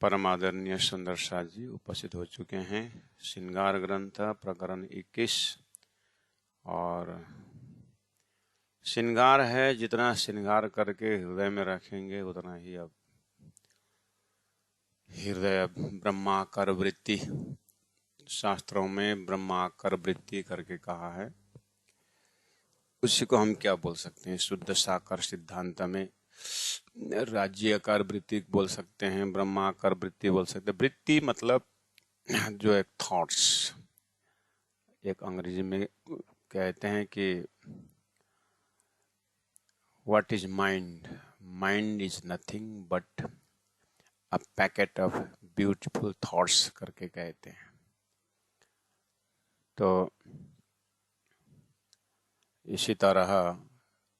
परम आदरणीय सुंदर शाह जी उपस्थित हो चुके हैं। श्रृंगार ग्रंथ प्रकरण 21। और श्रृंगार है, जितना श्रृंगार करके हृदय में रखेंगे उतना ही अब हृदय ब्रह्माकार वृत्ति, शास्त्रों में ब्रह्माकार वृत्ति करके कहा है। उसी को हम क्या बोल सकते हैं? शुद्ध साकार सिद्धांत में राज्याकार वृत्ति बोल सकते हैं, ब्रह्माकार वृत्ति बोल सकते हैं। वृत्ति मतलब जो एक थॉट्स, एक अंग्रेजी में कहते हैं कि what is mind? Mind is nothing but a packet of beautiful thoughts करके कहते हैं। तो इसी तरह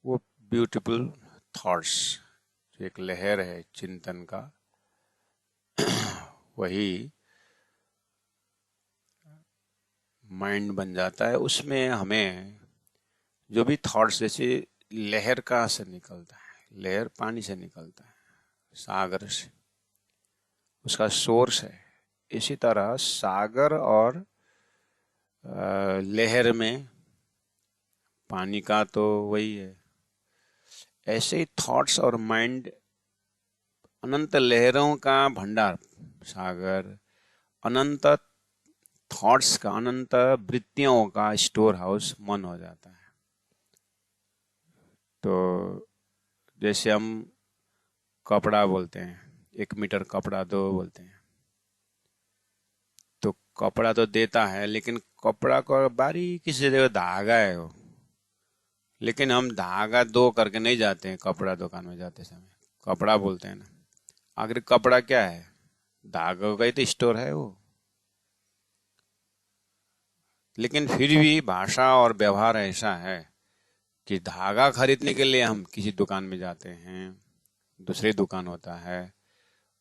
वो ब्यूटीफुल थॉट्स जो एक लहर है चिंतन का, वही माइंड बन जाता है। उसमें हमें जो भी थॉट्स, जैसे लहर कहाँ से निकलता है? लहर पानी से निकलता है, सागर से, उसका सोर्स है। इसी तरह सागर और लहर में पानी का तो वही है। ऐसे ही थॉट्स और माइंड अनंत लहरों का भंडार, सागर अनंत थॉट्स का, अनंत वृत्तियों का स्टोर हाउस मन हो जाता है। तो जैसे हम कपड़ा बोलते हैं, 1 मीटर कपड़ा दो बोलते हैं, तो कपड़ा तो देता है, लेकिन कपड़ा को बारीकी से देखो धागा है वो, लेकिन हम धागा दो करके नहीं जाते हैं कपड़ा दुकान में जाते समय, कपड़ा बोलते हैं ना। आखिर कपड़ा क्या है? धागों का ही तो स्टोर है वो। लेकिन फिर भी भाषा और व्यवहार ऐसा है कि धागा खरीदने के लिए हम किसी दुकान में जाते हैं, दूसरी दुकान होता है,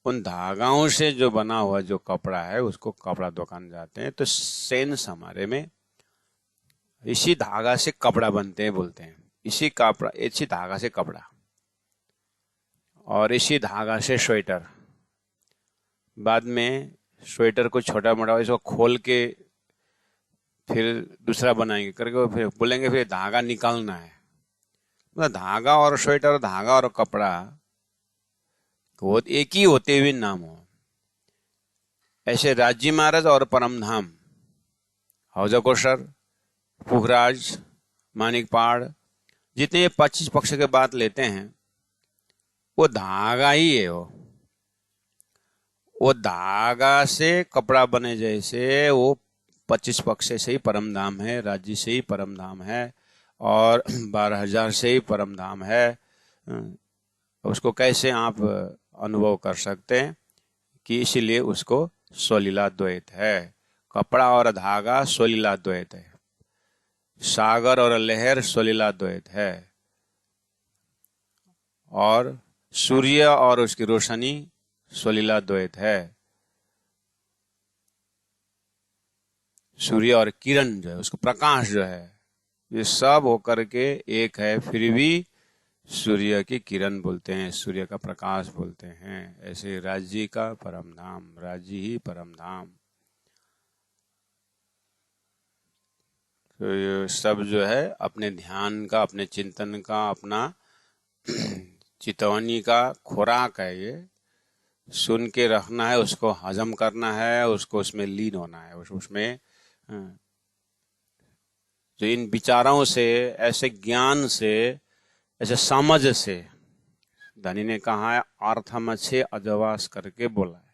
उन धागाओं से जो बना हुआ जो कपड़ा है उसको कपड़ा दुकान जाते हैं। तो सेंस हमारे में इसी धागा से कपड़ा बनते हैं बोलते हैं, इसी कपड़ा, इसी धागा से कपड़ा, और इसी धागा से स्वेटर। बाद में स्वेटर को छोटा मोटा इसको खोल के फिर दूसरा बनाएंगे करके, फिर बोलेंगे फिर धागा निकालना है। मतलब धागा और स्वेटर, धागा और कपड़ा वो एक ही होते हुए नाम हो। ऐसे राज्य महाराज और परमधाम, हौजा कोशर, पुखराज, मानिकपाड़, जितने 25 पक्ष के बात लेते हैं वो धागा ही है। वो धागा से कपड़ा बने, जैसे वो 25 पक्ष से ही परम धाम है, राज्य से ही परम धाम है, और 12,000 से ही परम धाम है। उसको कैसे आप अनुभव कर सकते हैं कि इसीलिए उसको स्वलीला द्वैत है। कपड़ा और धागा स्वलीला द्वैत है, सागर और लहर स्वलीला द्वैत है, और सूर्य और उसकी रोशनी स्वलीला द्वैत है। सूर्य और किरण जो है, उसको प्रकाश जो है, ये सब होकर के एक है, फिर भी सूर्य की किरण बोलते हैं, सूर्य का प्रकाश बोलते हैं। ऐसे राज्य का परम धाम, राज्य ही परम धाम। तो ये सब जो है अपने ध्यान का, अपने चिंतन का, अपना चितवनी का खुराक है। ये सुन के रखना है, उसको हजम करना है, उसको उसमें लीन होना है, उसमें जो इन विचारों से, ऐसे ज्ञान से, ऐसे समझ से, धनी ने कहा है अर्थमछे अजवास करके बोला है,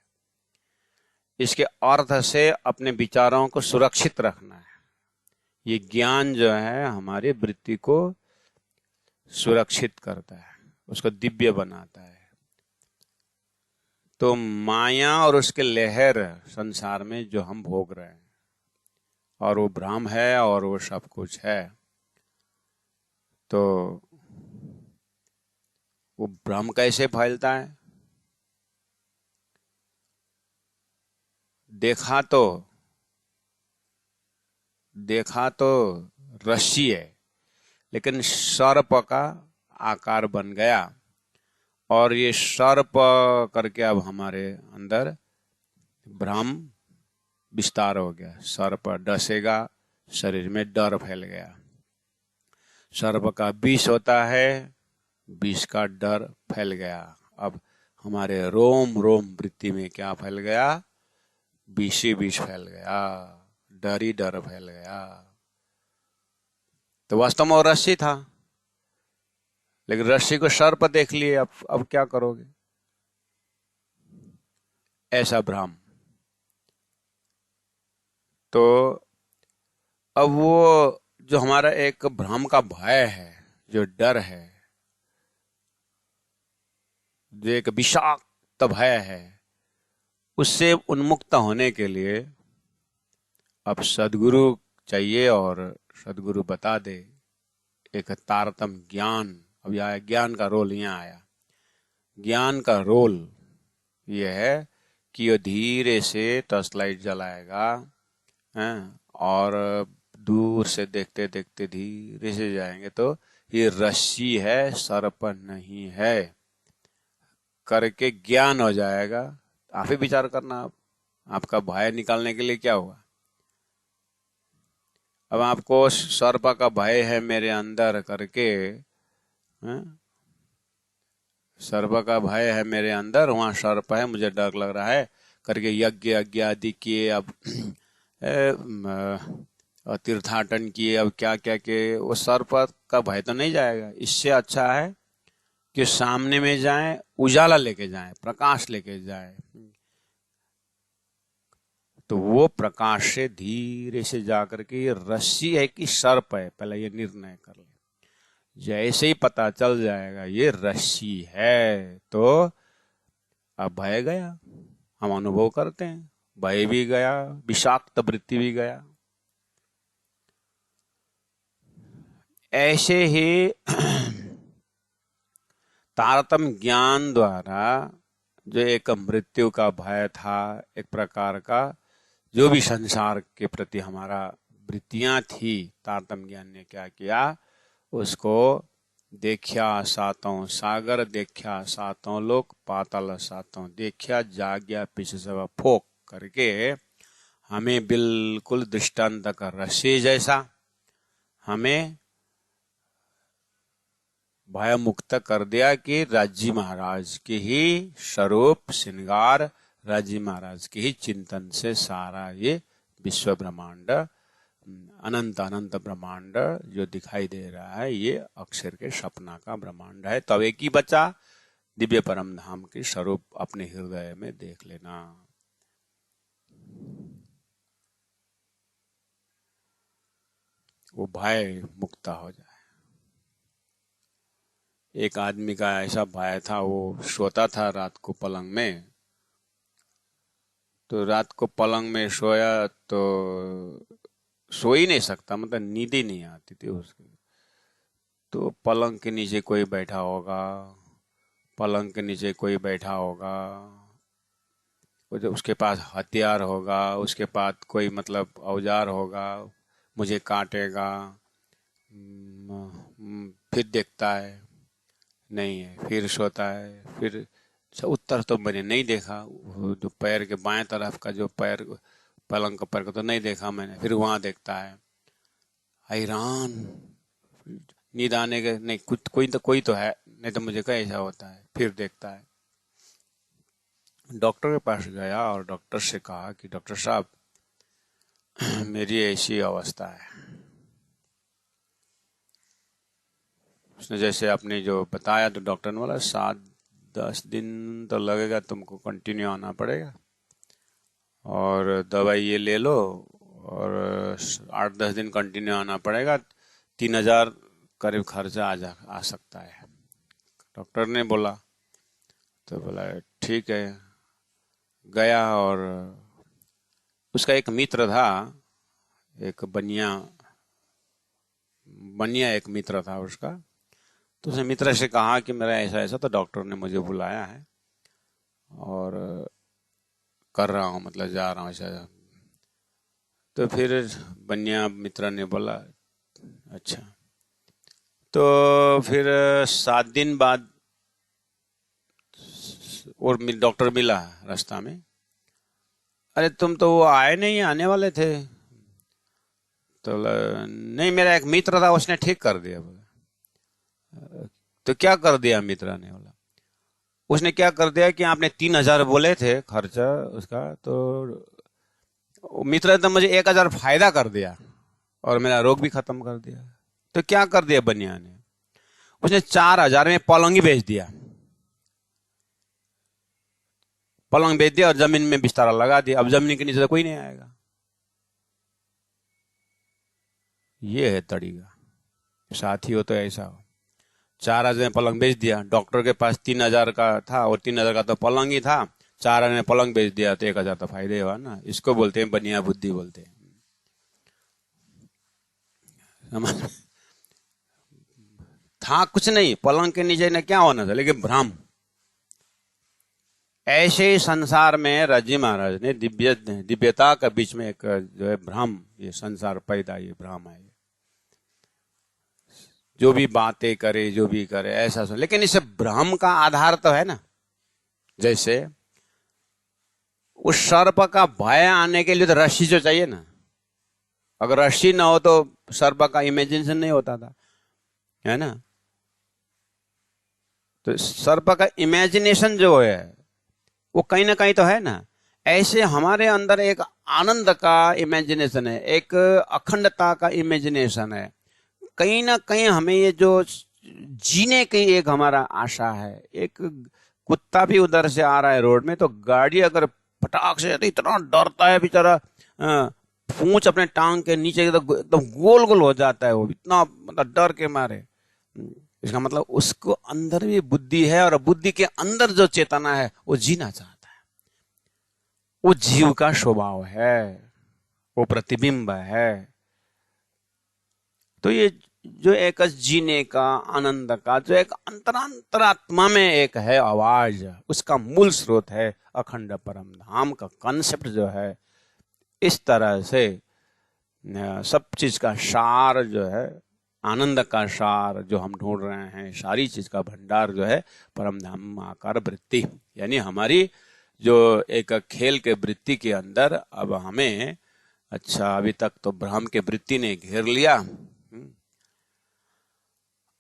इसके अर्थ से अपने विचारों को सुरक्षित रखना है। ये ज्ञान जो है हमारी वृत्ति को सुरक्षित करता है, उसको दिव्य बनाता है। तो माया और उसके लहर संसार में जो हम भोग रहे हैं, और वो भ्रम है और वो सब कुछ है, तो वो भ्रम कैसे फैलता है? देखा तो रस्सी है, लेकिन सर्प का आकार बन गया, और ये सर्प करके अब हमारे अंदर भ्रम विस्तार हो गया। सर्प डसेगा, शरीर में डर फैल गया। सर्प का विष होता है, विष का डर फैल गया। अब हमारे रोम रोम वृत्ति में क्या फैल गया? विष ही विष फैल गया, डर ही डर फैल गया। तो वास्तव में वो रस्सी था, लेकिन रस्सी को सर्प देख लिए। अब क्या करोगे? ऐसा भ्रम। तो अब वो जो हमारा एक भ्रम का भय है, जो डर है, जो एक विषाक्त भय है, उससे उन्मुक्त होने के लिए अब सद्गुरु चाहिए। और सद्गुरु बता दे एक तारतम ज्ञान। अब यह ज्ञान का रोल यहाँ आया। ज्ञान का रोल यह है कि ये धीरे से टॉर्च लाइट जलाएगा, हैं, और दूर से देखते देखते धीरे से जाएंगे तो ये रस्सी है, सर्प नहीं है करके ज्ञान हो जाएगा। आप ही विचार करना, आपका भय निकालने के लिए क्या हुआ? अब आपको सर्प का भय है मेरे अंदर करके, सर्प का भय है मेरे अंदर, वहां सर्प है, मुझे डर लग रहा है करके यज्ञ यज्ञ आदि किए, अब तीर्थाटन किए, अब क्या क्या किए, वो सर्प का भय तो नहीं जाएगा। इससे अच्छा है कि सामने में जाएं, उजाला लेके जाएं, प्रकाश लेके जाएं। तो वो प्रकाश से धीरे से जाकर के ये रस्सी है कि सर्प है, पहले ये निर्णय कर ले। जैसे ही पता चल जाएगा ये रस्सी है तो अब भय गया। हम अनुभव करते हैं, भय भी गया, विषाक्त वृत्ति भी गया। ऐसे ही तारतम ज्ञान द्वारा जो एक मृत्यु का भय था, एक प्रकार का जो भी संसार के प्रति हमारा वृत्तियां थी, तारतम ज्ञान ने क्या किया? उसको देखा सातों सागर, देखा सातों लोक, पाताल सातों देखा, जाग्या पीछे सब फोक करके हमें बिल्कुल दृष्टांत का रस्सी जैसा हमें भय मुक्त कर दिया कि राज्य महाराज के ही स्वरूप श्रृंगार, राज्य महाराज के ही चिंतन से सारा ये विश्व ब्रह्मांड, अनंत अनंत ब्रह्मांड जो दिखाई दे रहा है, ये अक्षर के सपना का ब्रह्मांड है। तब एक ही बचा, दिव्य परम धाम के स्वरूप अपने हृदय में देख लेना। वो भय मुक्त हो जाए। एक आदमी का ऐसा भय था, वो सोता था रात को पलंग में, तो रात को पलंग में सोया तो सो ही नहीं सकता, मतलब नींद ही नहीं आती थी उसकी। तो पलंग के नीचे कोई बैठा होगा, पलंग के नीचे कोई बैठा होगा, उसके पास हथियार होगा, उसके पास कोई मतलब औजार होगा, मुझे काटेगा। फिर देखता है नहीं है, फिर सोता है, फिर उत्तर तो मैंने नहीं देखा, जो पैर के बाएं तरफ का जो पैर, पलंग का पैर को तो नहीं देखा मैंने। फिर वहां देखता है, हैरान, नींद आने के नहीं, कुछ कोई तो है, नहीं तो मुझे क्या ऐसा होता है। फिर देखता है, डॉक्टर के पास गया और डॉक्टर से कहा कि डॉक्टर साहब मेरी ऐसी अवस्था है। उसने जैसे आपने जो बताया तो डॉक्टर ने बोला 7-10 दिन तो लगेगा, तुमको कंटिन्यू आना पड़ेगा और दवाई ये ले लो, और 8-10 दिन कंटिन्यू आना पड़ेगा, 3,000 करीब खर्चा आ सकता है, डॉक्टर ने बोला। तो बोला ठीक है। गया और उसका एक मित्र था, एक बनिया एक मित्र था उसका। तो उसने मित्र से कहा कि मेरा ऐसा ऐसा, तो डॉक्टर ने मुझे बुलाया है और कर रहा हूँ, मतलब जा रहा हूँ ऐसा। तो फिर बनिया मित्र ने बोला अच्छा। तो फिर 7 दिन बाद और डॉक्टर मिला रास्ता में, अरे तुम तो वो आए नहीं, आने वाले थे। तो नहीं, मेरा एक मित्र था, उसने ठीक कर दिया। बोला तो क्या कर दिया मित्र ने? बोला उसने क्या कर दिया कि आपने 3,000 बोले थे खर्चा उसका, तो मित्र ने तो मुझे 1,000 फायदा कर दिया और मेरा रोग भी खत्म कर दिया। तो क्या कर दिया बनिया ने? उसने 4,000 में पलंग ही बेच दिया। पलंग बेच दिया और जमीन में बिस्तारा लगा दिया। अब जमीन के नीचे से कोई नहीं आएगा। ये है तरीका। साथी हो तो ऐसा हो। 4,000 में पलंग बेच दिया। डॉक्टर के पास 3,000 का था और 3,000 का तो पलंग ही था। 4,000 में पलंग बेच दिया तो 1,000 तो फायदे हुआ ना। इसको बोलते हैं बनिया बुद्धि बोलते हैं। था कुछ नहीं, पलंग के नीचे ने क्या होना था, लेकिन भ्रम। ऐसे ही संसार में रजी महाराज ने दिव्यता के बीच में एक जो है भ्रम, ये संसार पैदा, ये भ्रम है। जो भी बातें करे, जो भी करे ऐसा सुन, लेकिन इसे भ्रम का आधार तो है ना। जैसे उस सर्प का भय आने के लिए तो रस्सी जो चाहिए ना। अगर रस्सी ना हो तो सर्प का इमेजिनेशन नहीं होता था, है ना। तो सर्प का इमेजिनेशन जो है वो कहीं ना कहीं तो है ना। ऐसे हमारे अंदर एक आनंद का इमेजिनेशन है, एक अखंडता का इमेजिनेशन है। कहीं ना कहीं हमें ये जो जीने की एक हमारा आशा है। एक कुत्ता भी उधर से आ रहा है रोड में, तो गाड़ी अगर फटाक से, तो इतना डरता है बेचारा, पूंछ अपने टांग के नीचे एकदम गोल गोल हो जाता है वो, इतना मतलब डर के मारे। इसका मतलब उसको अंदर भी बुद्धि है, और बुद्धि के अंदर जो चेतना है वो जीना चाहता है। वो जीव का स्वभाव है, वो प्रतिबिंब है। तो ये जो एक जीने का, आनंद का जो एक अंतरात्मा में एक है आवाज, उसका मूल स्रोत है अखंड परम धाम का कॉन्सेप्ट जो है। इस तरह से सब चीज का सार जो है, आनंद का सार जो हम ढूंढ रहे हैं, सारी चीज का भंडार जो है परम धाम आकार वृत्ति। यानी हमारी जो एक खेल के वृत्ति के अंदर अब हमें, अच्छा अभी तक तो भ्रम के वृत्ति ने घेर लिया,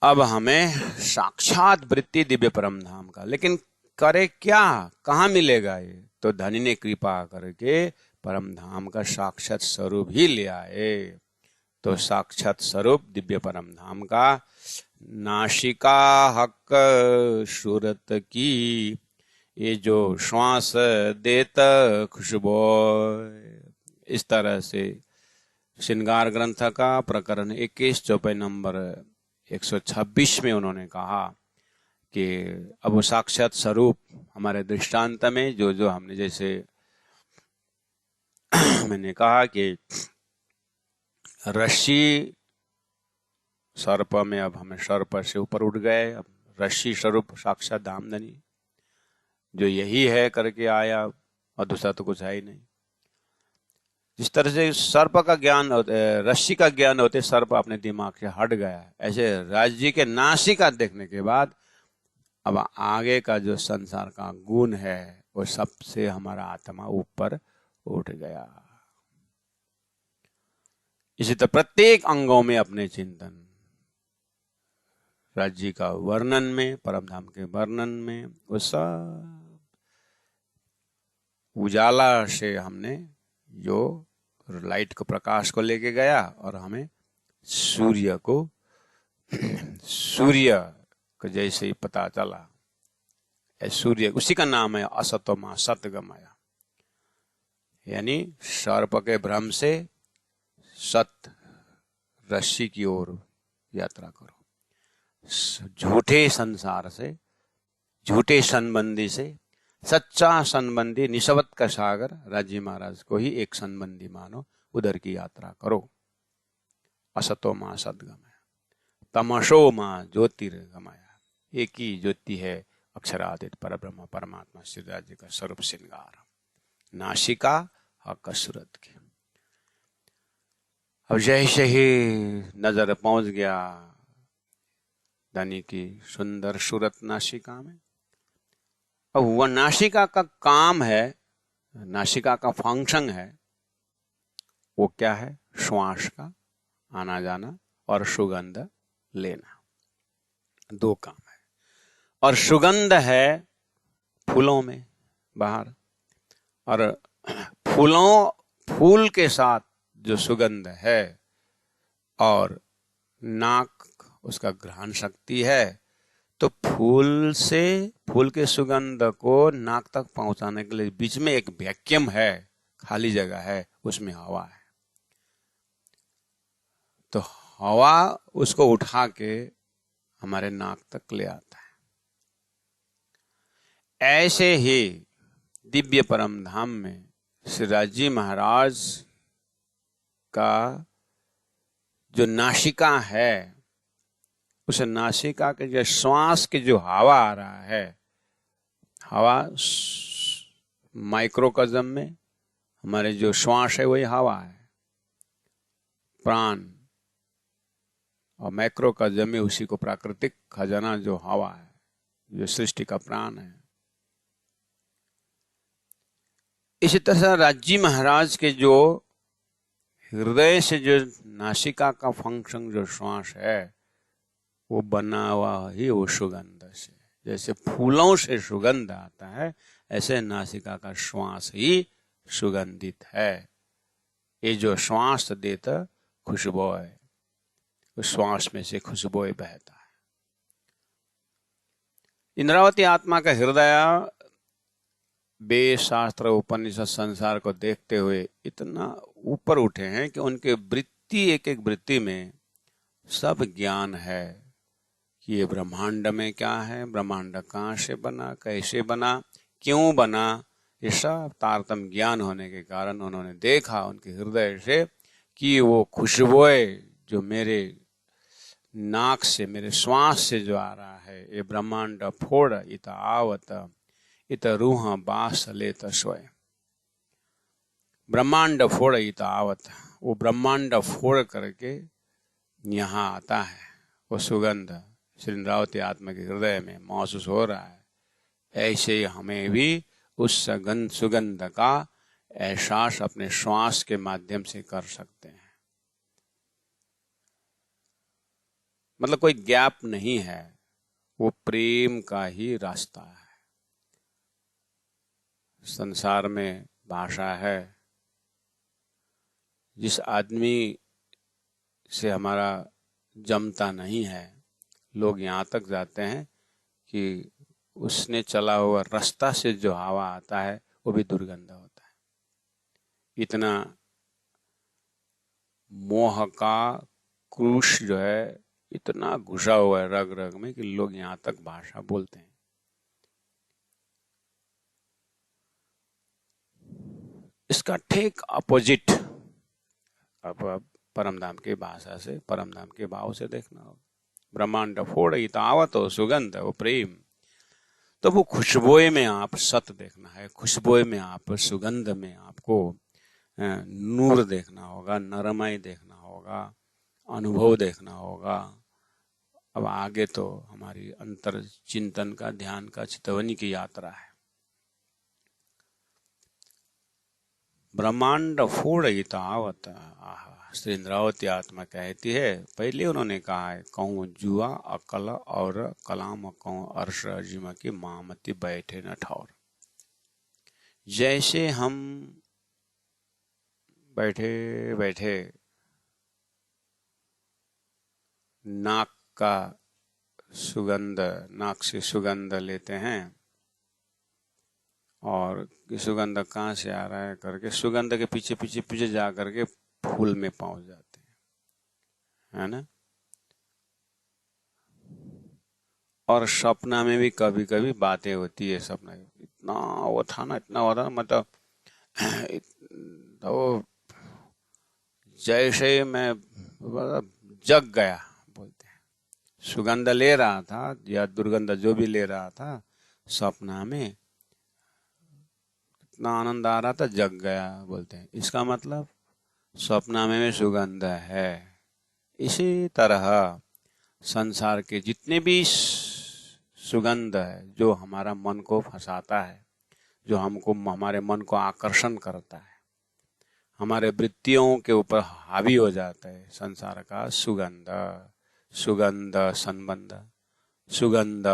अब हमें साक्षात वृत्ति दिव्य परम धाम का। लेकिन करे क्या, कहाँ मिलेगा ये? तो धनी ने कृपा करके परम धाम का साक्षात स्वरूप ही ले आए। तो साक्षात स्वरूप दिव्य परम धाम का नासिका हक सूरत की, ये जो श्वास देत खुशबू। इस तरह से श्रृंगार ग्रंथ का प्रकरण 21 चौपाई नंबर 126 में उन्होंने कहा कि अब साक्षात स्वरूप हमारे दृष्टांत में जो जो हमने, जैसे मैंने कहा कि रस्सी सर्प में, अब हमें सर्प से ऊपर उठ गए। अब रस्सी स्वरूप साक्षात धामधनी जो यही है करके आया, और दूसरा तो कुछ है ही नहीं। जिस तरह से सर्प का ज्ञान, रस्सी का ज्ञान होते सर्प अपने दिमाग से हट गया, ऐसे राज्य के नासिका देखने के बाद अब आगे का जो संसार का गुण है वो सबसे हमारा आत्मा ऊपर उठ गया। इसी तरह प्रत्येक अंगों में अपने चिंतन, राज्य का वर्णन में, परम धाम के वर्णन में, वो सब उजाला से हमने जो लाइट को, प्रकाश को लेके गया, और हमें सूर्य को, सूर्य को जैसे ही पता चला, सूर्य उसी का नाम है असतोमा सतगमया। यानी सर्प के भ्रम से सत रस्सी की ओर यात्रा करो। झूठे संसार से, झूठे संबंधी से सच्चा संबंधी, निस्वत का सागर राज्य महाराज को ही एक संबंधी मानो, उधर की यात्रा करो। असतो मां सदगमया, तमसो मां ज्योतिर्गमया। एक ही ज्योति है अक्षरादित परब्रह्म परमात्मा श्री राज्य का स्वरूप श्रृंगार, नासिका कसरत की। अब जैसे ही नजर पहुंच गया धनी की सुंदर सूरत नासिका में, अब वह नासिका का काम है, नासिका का फंक्शन है, वो क्या है? श्वास का आना जाना और सुगंध लेना, दो काम है। और सुगंध है फूलों में बाहर, और फूल के साथ जो सुगंध है और नाक उसका ग्रहण शक्ति है, तो फूल के सुगंध को नाक तक पहुंचाने के लिए बीच में एक वैक्यूम है, खाली जगह है, उसमें हवा है। तो हवा उसको उठा के हमारे नाक तक ले आता है। ऐसे ही दिव्य परम धाम में श्री राजी महाराज का जो नासिका है, उस नासिका के जो श्वास के जो हवा आ रहा है, हवा माइक्रोकॉस्म में हमारे जो श्वास है वही हवा है, प्राण, और मैक्रोकॉस्म में उसी को प्राकृतिक खजाना जो हवा है, जो सृष्टि का प्राण है। इसी तरह राजी महाराज के जो हृदय से जो नासिका का फंक्शन जो श्वास है, वो बना हुआ ही वो सुगंध से, जैसे फूलों से सुगंध आता है, ऐसे नासिका का श्वास ही सुगंधित है। ये जो श्वास देता खुशबू है, उस श्वास में से खुशबू बहता है। इंद्रावती आत्मा का हृदय वेद शास्त्र उपनिषद संसार को देखते हुए इतना ऊपर उठे हैं कि उनके वृत्ति, एक एक वृत्ति में सब ज्ञान है कि ये ब्रह्मांड में क्या है, ब्रह्मांड कहाँ से बना, कैसे बना, क्यों बना, ये सब तारतम्य ज्ञान होने के कारण उन्होंने देखा उनके हृदय से कि वो खुशबुएं जो मेरे नाक से, मेरे श्वास से जो आ रहा है, ये ब्रह्मांड फोड़ इत आवत इत रूह बास लेत स्वयं। ब्रह्मांड फोड़ इत आवत, वो ब्रह्मांड फोड़ करके यहाँ आता है, वो सुगंध श्री इंद्रावती आत्मा के हृदय में महसूस हो रहा है। ऐसे ही हमें भी उस सुगंध का एहसास अपने श्वास के माध्यम से कर सकते हैं। मतलब कोई गैप नहीं है, वो प्रेम का ही रास्ता है। संसार में भाषा है, जिस आदमी से हमारा जमता नहीं है, लोग यहाँ तक जाते हैं कि उसने चला हुआ रास्ता से जो हवा आता है वो भी दुर्गंध होता है। इतना मोह का क्रूश जो है इतना घुसा हुआ है रग रग में कि लोग यहाँ तक भाषा बोलते हैं। इसका ठीक अपोजिट अब परमधाम की भाषा से, परमधाम के भाव से देखना होगा। ब्रह्मांड फोड़ इत आवत हो सुगंध, वो प्रेम। तो वो खुशबुए में आप सत देखना है, खुशबुए में आप सुगंध में आपको नूर देखना होगा, नरमाई देखना होगा, अनुभव देखना होगा। अब आगे तो हमारी अंतर चिंतन का, ध्यान का, चितवनी की यात्रा है। ब्रह्मांड फोड़ इत आवत, श्री इंद्रावती आत्मा कहती है, पहले उन्होंने कहा है कहूँ जुआ अकल और कलाम कहूँ अर्श अजिमा की मामती बैठे न ठौर। जैसे हम बैठे बैठे नाक का सुगंध, नाक से सुगंध लेते हैं और सुगंध कहाँ से आ रहा है करके सुगंध के पीछे पीछे पीछे जा करके फूल में पहुंच जाते हैं, है ना। और सपना में भी कभी कभी बातें होती है, सपना इतना वो था ना, इतना हो था, मतलब तो जैसे मैं जग गया बोलते हैं, सुगंध ले रहा था या दुर्गंध जो भी ले रहा था, सपना में इतना आनंद आ रहा था, जग गया बोलते हैं। इसका मतलब सपना में सुगंध है। इसी तरह संसार के जितने भी सुगंध है जो हमारा मन को फंसाता है, जो हमको हमारे मन को आकर्षण करता है, हमारे वृत्तियों के ऊपर हावी हो जाता है। संसार का सुगंध, सुगंध संबंध, सुगंध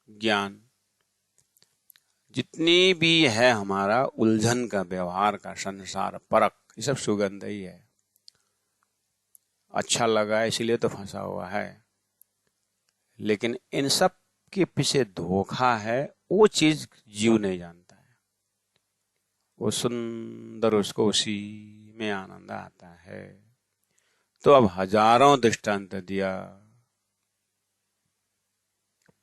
ज्ञान, जितनी भी है हमारा उलझन का, व्यवहार का, संसार परक, ये सब सुगंध ही है। अच्छा लगा इसलिए तो फंसा हुआ है, लेकिन इन सब के पीछे धोखा है, वो चीज जीव नहीं जानता है। वो सुंदर, उसको उसी में आनंद आता है। तो अब हजारों दृष्टांत दिया।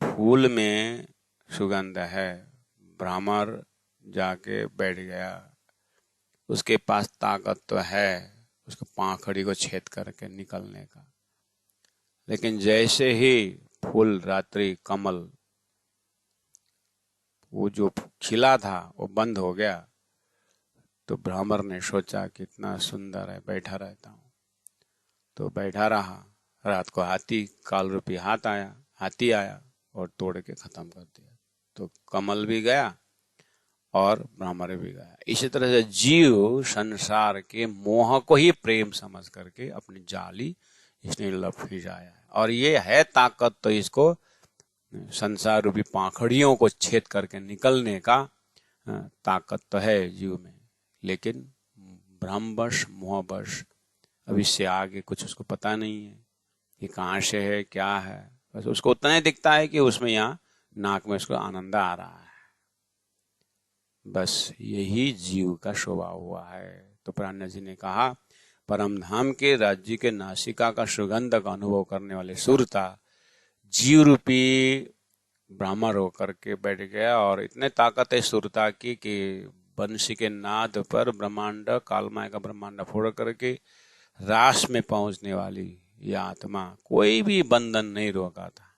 फूल में सुगंध है, भ्रामर जाके बैठ गया, उसके पास ताकत तो है उसको पाखड़ी को छेद करके निकलने का, लेकिन जैसे ही फूल, रात्रि कमल, वो जो खिला था वो बंद हो गया, तो भ्रामर ने सोचा कितना सुंदर है, बैठा रहता हूँ। तो बैठा रहा। रात को काल रूपी हाथी आया और तोड़ के खत्म कर दिया। तो कमल भी गया और भ्रामर भी गया। इसी तरह से जीव संसार के मोह को ही प्रेम समझ करके अपनी जाली इसने लपेटा है, और ये है ताकत, तो इसको संसार रूपी पाखड़ियों को छेद करके निकलने का ताकत तो है जीव में, लेकिन भ्रमवश, मोहवश, अब इससे आगे कुछ उसको पता नहीं है कि कहाँ से है, क्या है। बस उसको उतना ही दिखता है कि उसमें यहाँ नाक में उसको आनंद आ रहा है। बस यही जीव का स्वभाव हुआ है। तो प्राज्ञ जी ने कहा, परम धाम के राज्य के नासिका का सुगंध का अनुभव करने वाले सुरता जीव रूपी भ्रामर होकर के बैठ गया, और इतने ताकत है सुरता की कि बंशी के नाद पर ब्रह्मांड, कालमाय का ब्रह्मांड फोड़ करके रास में पहुंचने वाली यह आत्मा कोई भी बंधन नहीं रोका था।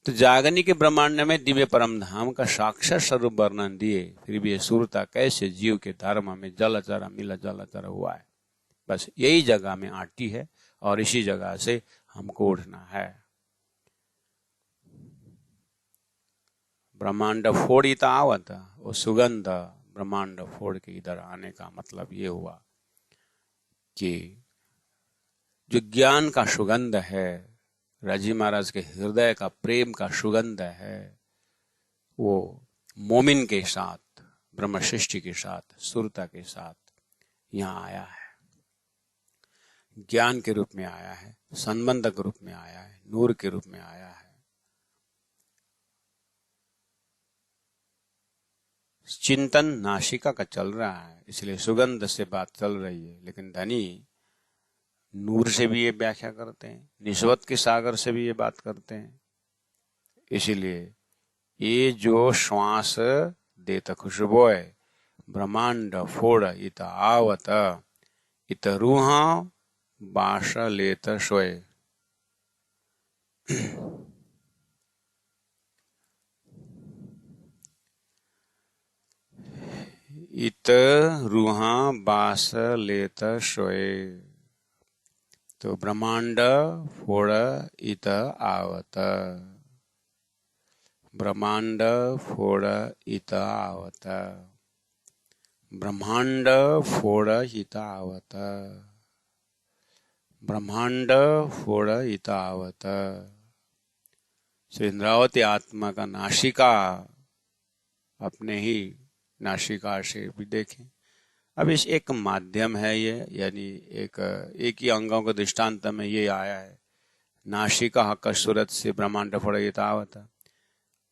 तो जागनी के ब्रह्मांड में दिव्य परम धाम का साक्षात स्वरूप वर्णन दिए, फिर भी ये सुरता कैसे जीव के धर्म में जलचर मिल जलचर हुआ है। बस यही जगह में आटी है, और इसी जगह से हमको उठना है। ब्रह्मांड फोड़ित आवत, वो सुगंध ब्रह्मांड फोड़ के इधर आने का मतलब ये हुआ कि जो ज्ञान का सुगंध है, राजी महाराज के हृदय का प्रेम का सुगंध है, वो मोमिन के साथ, ब्रह्म सृष्टि के साथ, सुरता के साथ यहाँ आया है। ज्ञान के रूप में आया है, संबंध के रूप में आया है, नूर के रूप में आया है। चिंतन नासिका का चल रहा है, इसलिए सुगंध से बात चल रही है, लेकिन धनी नूर से भी ये व्याख्या करते हैं, निस्वत के सागर से भी ये बात करते हैं। इसीलिए ये जो श्वास देत खुशबू है, ब्रह्मांड फोड़ इत आवत, इत रूह बास लेत सोए। इत रूह बास लेत सोए। तो ब्रह्मांड फोड़ इत आवत, ब्रह्मांड फोड़ इत आवत, ब्रह्मांड फोड़ इत आवत, ब्रह्मांड फोड़ इत आवत। श्री इंद्रावती आत्मा का नासिका अपने ही नासिका से भी देखें। अब इस एक माध्यम है ये, यानी एक ही अंगों के दृष्टांत में ये आया है। नासिका हक सूरत से ब्रह्मांड फोड़ित आवत।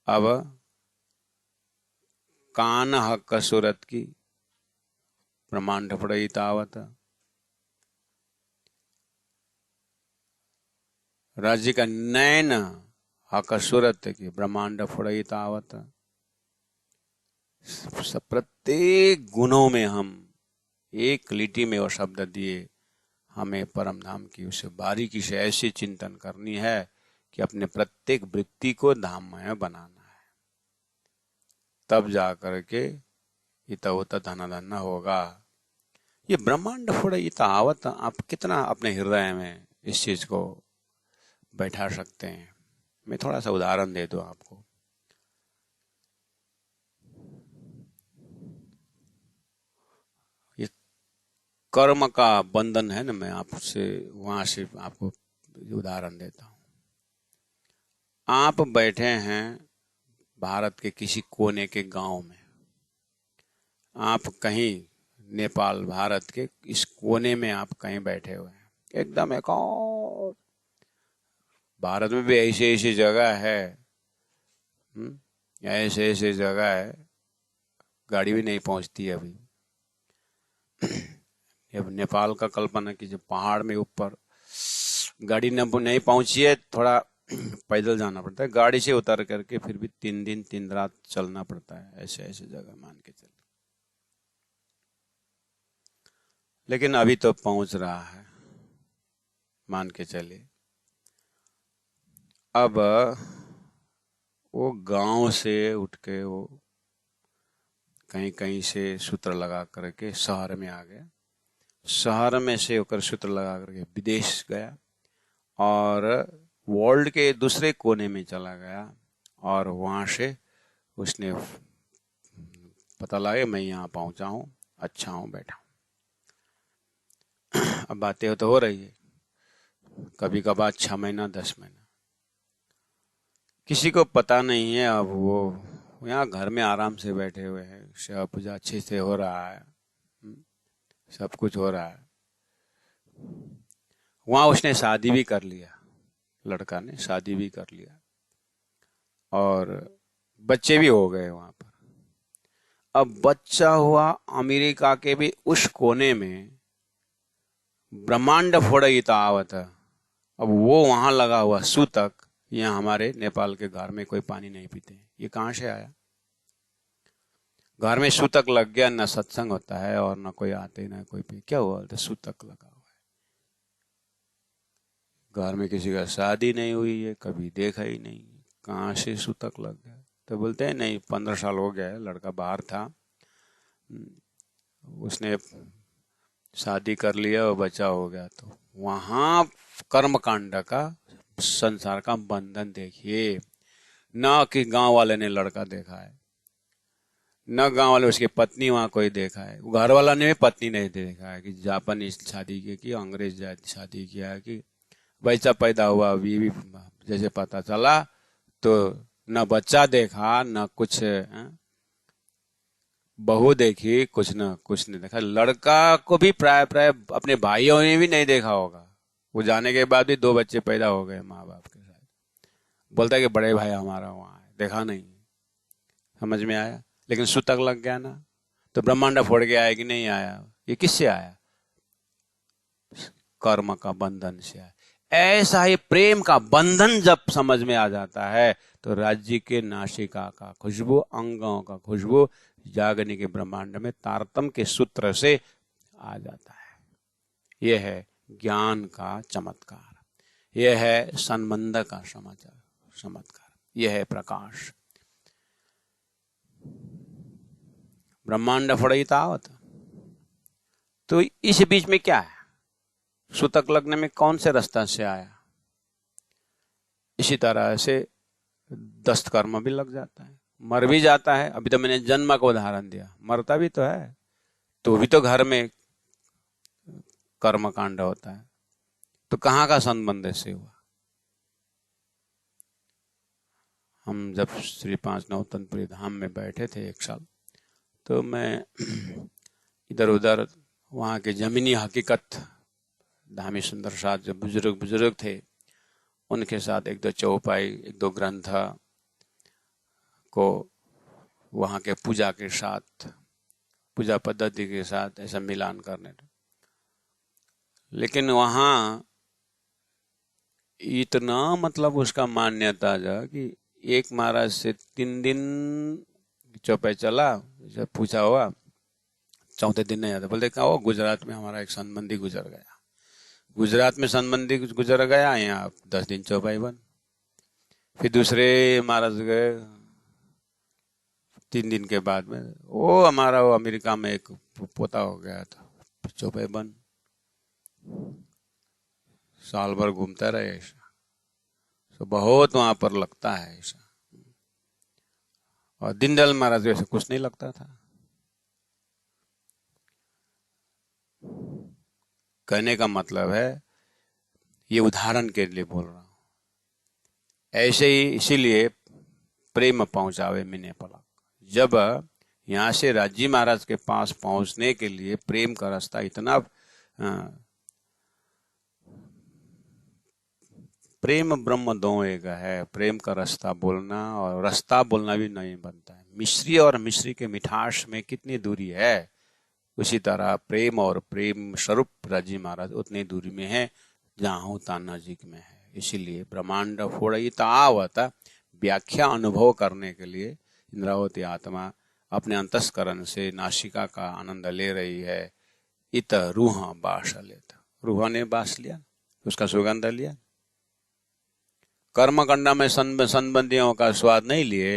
अब कान हक सूरत की ब्रह्मांड फोड़ित आवत। राज्य का नैन हक सूरत की ब्रह्मांड फोड़ित आवत। प्रत्येक गुणों में हम एक लिटी में वो शब्द दिए, हमें परम धाम की उसे बारीकी से ऐसी चिंतन करनी है कि अपने प्रत्येक वृत्ति को धाममय बनाना है, तब जाकर के इत उत धन धन होगा। ये ब्रह्मांड फोड़ इत आवत, आप कितना अपने हृदय में इस चीज को बैठा सकते हैं। मैं थोड़ा सा उदाहरण दे दूं आपको। ये कर्म का बंधन है ना, मैं आपसे वहां से आपको उदाहरण देता हूं। आप बैठे हैं भारत के किसी कोने के गांव में, आप कहीं नेपाल भारत के इस कोने में आप कहीं बैठे हुए हैं, एकदम एक और भारत में भी ऐसी ऐसी जगह है, ऐसे ऐसे जगह है गाड़ी भी नहीं पहुंचती अभी। अब नेपाल का कल्पना कीजिए, पहाड़ में ऊपर गाड़ी नहीं पहुंची है, थोड़ा पैदल जाना पड़ता है, गाड़ी से उतर करके फिर भी 3 दिन 3 रात चलना पड़ता है, ऐसे ऐसे जगह मान के चलिए। लेकिन अभी तो पहुंच रहा है, मान के चलिए। अब वो गांव से उठ के वो कहीं कहीं से सूत्र लगा करके शहर में आ गया, शहर में से होकर सूत्र लगा करके विदेश गया और वर्ल्ड के दूसरे कोने में चला गया, और वहां से उसने पता लगा मैं यहाँ पहुंचा हूँ, अच्छा हूँ, बैठा हूँ। अब बातें तो हो रही है, कभी कभार 6 महीना 10 महीना, किसी को पता नहीं है। अब वो यहाँ घर में आराम से बैठे हुए हैं, सेवा पूजा अच्छे से हो रहा है, सब कुछ हो रहा है। वहां उसने शादी भी कर लिया, लड़का ने शादी भी कर लिया और बच्चे भी हो गए वहां पर। अब बच्चा हुआ अमेरिका के भी उस कोने में, ब्रह्मांड फोड़ता आवत। अब वो वहां लगा हुआ सूतक, यहाँ हमारे नेपाल के घर में कोई पानी नहीं पीते, ये कहां से आया? घर में सूतक लग गया, न सत्संग होता है और न कोई आते न कोई पी, क्या हुआ? तो सूतक लगा हुआ है। घर में किसी का शादी नहीं हुई है, कभी देखा ही नहीं, कहां से सूतक लग गया? तो बोलते हैं नहीं, 15 साल हो गया है, लड़का बाहर था, उसने शादी कर लिया और बच्चा हो गया। तो वहां कर्म कांड का, संसार का बंधन देखिए। ना कि गांव वाले ने लड़का देखा है, न गांव वाले उसकी पत्नी वहां कोई देखा है, घर वाला ने भी पत्नी नहीं देखा है कि जापानीज शादी की अंग्रेज शादी किया है, कि बच्चा पैदा हुआ बीवी जैसे पता चला तो न बच्चा देखा न कुछ, बहू देखी, कुछ न कुछ नहीं देखा। लड़का को भी प्राय प्राय अपने भाइयों ने भी नहीं देखा होगा, वो जाने के बाद भी 2 बच्चे पैदा हो गए माँ बाप के साथ। बोलता है कि बड़े भाई हमारा वहां है, देखा नहीं, समझ में आया? लेकिन सूतक लग गया ना, तो ब्रह्मांड फोड़ के आया कि नहीं आया? ये किससे आया? कर्म का बंधन से आया। ऐसा ही प्रेम का बंधन जब समझ में आ जाता है तो राज्य के नासिका का खुशबू, अंगों का खुशबू जागने के ब्रह्मांड में तारतम के सूत्र से आ जाता है। यह है ज्ञान का चमत्कार, यह है संबंध का चमत्कार, यह है प्रकाश। ब्रह्मांड फड़ितावत। तो इस बीच में क्या है? सूतक लगने में कौन से रास्ता से आया? इसी तरह से दस्त कर्म भी लग जाता है, मर भी जाता है। अभी तो मैंने जन्म का उदाहरण दिया, मरता भी तो है, तो भी तो घर में कर्म कांड होता है। तो कहाँ का संबंध ऐसे हुआ? हम जब श्री 5 नौतनपुरी धाम में बैठे थे 1 साल, तो मैं इधर उधर वहाँ के जमीनी हकीकत, धामी सुंदर साथ जो बुजुर्ग थे, उनके साथ 1-2 चौपाई, 1-2 ग्रंथ को वहाँ के पूजा के साथ, पूजा पद्धति के साथ ऐसा मिलान करने। लेकिन वहाँ इतना मतलब उसका मान्यता था कि एक महाराज से 3 दिन चौपाई चला, जब पूछा हुआ, चौथे दिन नहीं आता। बोलते कहा, गुजरात में हमारा एक संबंधी गुजर गया, गुजरात में संबंधी गुजर गया, यहाँ 10 दिन चौपाई बंद। फिर दूसरे महाराज गए 3 दिन के बाद में, वो हमारा वो अमेरिका में एक पोता हो गया था, चौपाई बंद। साल भर घूमता रहे ऐसा। तो बहुत वहां पर लगता है ऐसा। और दीनदयाल महाराज को ऐसा कुछ नहीं लगता था। कहने का मतलब है, ये उदाहरण के लिए बोल रहा हूं। ऐसे ही इसीलिए प्रेम पहुंचावे मिने पलक। जब यहां से राजी महाराज के पास पहुंचने के लिए प्रेम का रास्ता इतना प्रेम ब्रह्म दो एक है। प्रेम का रास्ता बोलना और रास्ता बोलना भी नहीं बनता है। मिश्री और मिश्री के मिठास में कितनी दूरी है, उसी तरह प्रेम और प्रेम स्वरूप राजी महाराज उतनी दूरी में है जहां हूं ताना जी में है। इसीलिए ब्रह्मांड फोड़ता आवता व्याख्या अनुभव करने के लिए इंद्रावती आत्मा अपने अंतस्करण से नासिका का आनंद ले रही है। इत रूह बास लेत, रूह ने बास लिया, उसका सुगंध लिया। कर्मकांड में संबंधियों का स्वाद नहीं लिए।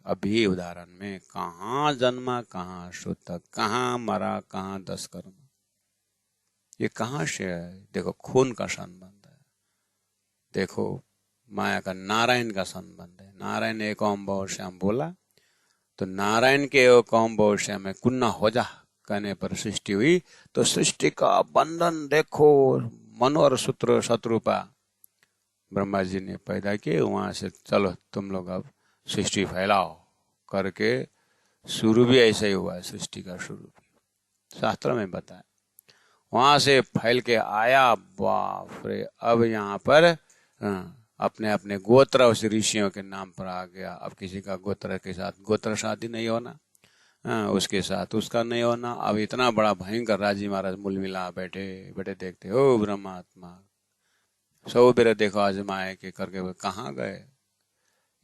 अभी उदाहरण में कहाँ जन्मा, कहाँ शुद्ध, कहाँ मरा, कहाँ 10 कर्म, ये कहाँ से है? देखो खून का संबंध है, देखो माया का नारायण का संबंध है। नारायण एक ओम बहुश्याम बोला तो नारायण के एक ओम बहुश्याम में कुन्ना हो जा कहने पर सृष्टि हुई। तो सृष्टि का बंधन देखो, मनोहर सूत्र शत्रुपा ब्रह्मा जी ने पैदा किए। वहां से चलो तुम लोग अब सृष्टि फैलाओ करके शुरू भी ऐसा ही हुआ है। सृष्टि का शुरू भी शास्त्र में बताया, वहां से फैल के आया। बाप रे, अब यहाँ पर अपने अपने गोत्र उस ऋषियों के नाम पर आ गया। अब किसी का गोत्र के साथ गोत्र शादी नहीं होना, उसके साथ उसका नहीं होना। अब इतना बड़ा भयंकर राजी महाराज मूल मिला बैठे बैठे देखते हो ब्रह्मात्मा सौ बेर देखो आजमाए के करके वे कहाँ गए।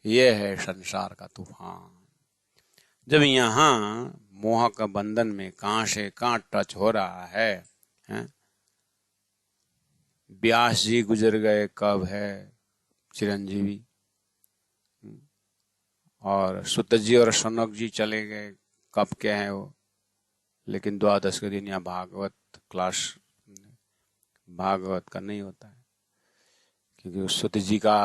ये है संसार का तूफान। जब यहाँ मोह का बंधन में कहां से कहां टच हो रहा है, व्यास जी गुजर गए कब है, चिरंजीवी, और सुत जी और सनक जी चले गए कब के हैं वो। लेकिन द्वादश के दिन यहाँ भागवत क्लास, भागवत का नहीं होता है, क्योंकि उस सुत जी का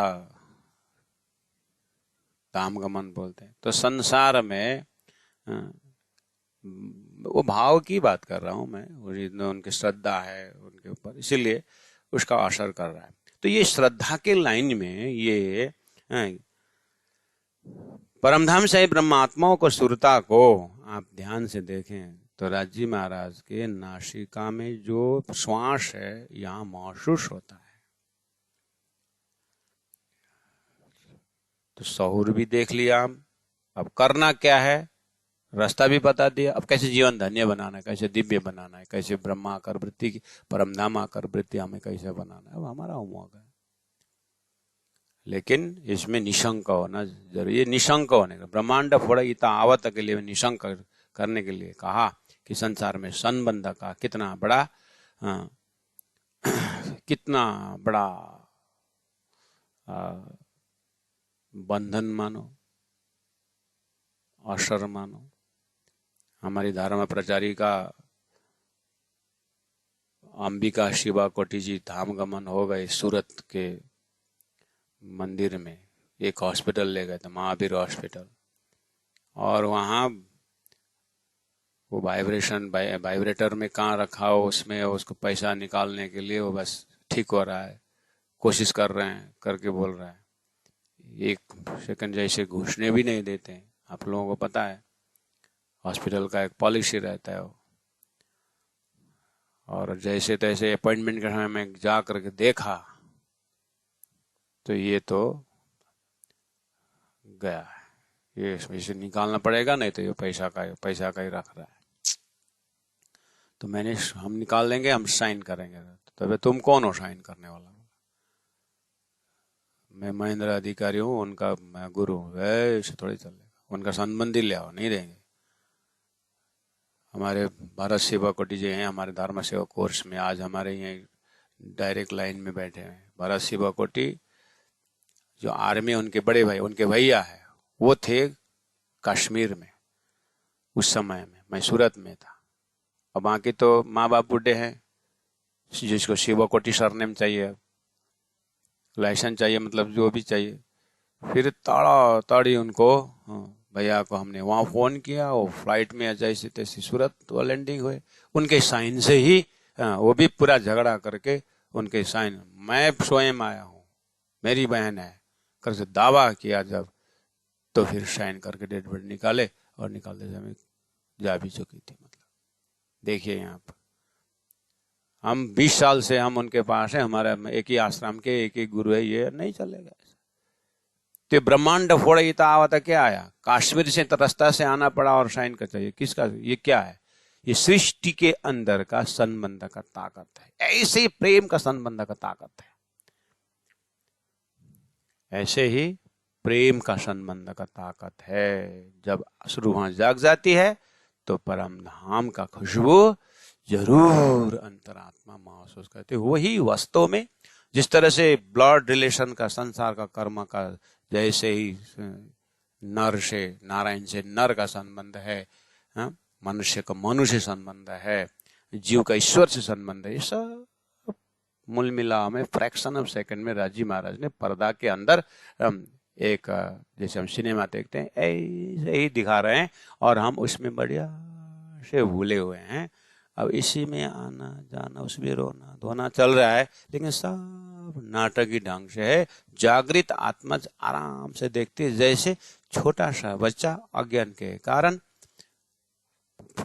धामगमन बोलते हैं। तो संसार में वो भाव की बात कर रहा हूं मैं, उनकी श्रद्धा है उनके ऊपर, इसीलिए उसका असर कर रहा है। तो ये श्रद्धा के लाइन में ये परमधाम से ब्रह्मात्माओं को सुरता को आप ध्यान से देखें तो राजी महाराज के नासिका में जो श्वास है यहाँ महसूस होता है। तो सहूर भी देख लिया, अब करना क्या है रास्ता भी बता दिया। अब कैसे जीवन धन्य बनाना है, कैसे दिव्य बनाना है, कैसे ब्रह्माकार वृत्ति की परमधाम आकर वृत्ति हमें कैसे बनाना है, अब हमारा होमवर्क है। लेकिन इसमें निशंक होना जरूरी है। निशंक होने का ब्रह्मांड फोड़ा इतना आवत के लिए निशंक करने के लिए कहा कि संसार में संबंध का कितना बड़ा कितना बड़ा बंधन मानो, असर मानो। हमारी धर्म प्रचारिका अंबिका शिवा कोटी जी धाम गमन हो गए सूरत के मंदिर में, एक हॉस्पिटल ले गए थे, महावीर हॉस्पिटल, और वहाँ वो वाइब्रेटर में कहाँ रखा हो, उसमें उसको पैसा निकालने के लिए वो बस ठीक हो रहा है, कोशिश कर रहे हैं करके बोल रहा है। 1 सेकंड जैसे घुसने भी नहीं देते हैं। आप लोगों को पता है हॉस्पिटल का एक पॉलिसी रहता है वो, और जैसे तैसे अपॉइंटमेंट के समय में जा करके देखा तो ये तो गया है, ये इसे निकालना पड़ेगा, नहीं तो ये पैसा का ही रख रहा है। तो हम निकाल लेंगे, हम साइन करेंगे। तो तुम कौन हो साइन करने वाला? मैं महेंद्र अधिकारी हूँ, उनका मैं गुरु हूँ। वैसे थोड़ी चलेगा, उनका संबंधी ले आओ, नहीं देंगे। हमारे भारत सेवा कोटि जी हैं हमारे धर्म सेवा कोर्स में, आज हमारे यहाँ डायरेक्ट लाइन में बैठे हैं। भारत सेवा कोटि जो आर्मी, उनके बड़े भाई, उनके भैया है, वो थे कश्मीर में उस समय में, मैं सूरत में था। और बाकी तो माँ बाप बूढ़े हैं, जिसको सेवा कोटि सरनेम चाहिए। लाइसेंस चाहिए, मतलब जो भी चाहिए। फिर ताड़ा ताड़ी उनको, भैया को हमने वहां फोन किया, वो फ्लाइट में जैसे तैसी सूरत वो लैंडिंग हुए, उनके साइन से ही, वो भी पूरा झगड़ा करके उनके साइन, मैं स्वयं आया हूँ, मेरी बहन है करके दावा किया जब, तो फिर साइन करके डेड बॉडी निकाले, और निकालते समय जा भी चुकी थी। मतलब देखिए यहाँ पर हम 20 साल से हम उनके पास है, हमारा एक ही आश्रम के एक ही गुरु है, ये नहीं चलेगा। तो ब्रह्मांड फोड़ ही तो आवत क्या आया, कश्मीर से तो रास्ता से आना पड़ा और साइन का चाहिए किसका, ये क्या है? ये सृष्टि के अंदर का संबंध का ताकत है, ऐसे ही प्रेम का संबंध का ताकत है, ऐसे ही प्रेम का संबंध का ताकत है। जब रूह जाग जाती है तो परम धाम का खुशबू जरूर अंतरात्मा महसूस करते। वही वास्तव में जिस तरह से ब्लड रिलेशन का, संसार का, कर्म का, जैसे ही नर से नारायण से नर का संबंध है, मनुष्य का मनुष्य संबंध है, जीव का ईश्वर से संबंध है, ये सब मूल मिला हमें फ्रैक्शन ऑफ सेकंड में राजी महाराज ने पर्दा के अंदर एक, जैसे हम सिनेमा देखते हैं ऐसे ही दिखा रहे हैं, और हम उसमें बढ़िया से भूले हुए हैं। अब इसी में आना जाना, उसमें रोना धोना चल रहा है, लेकिन सब नाटकी ढंग से है। जागृत आत्मा आराम से देखती है, जैसे छोटा सा बच्चा अज्ञान के कारण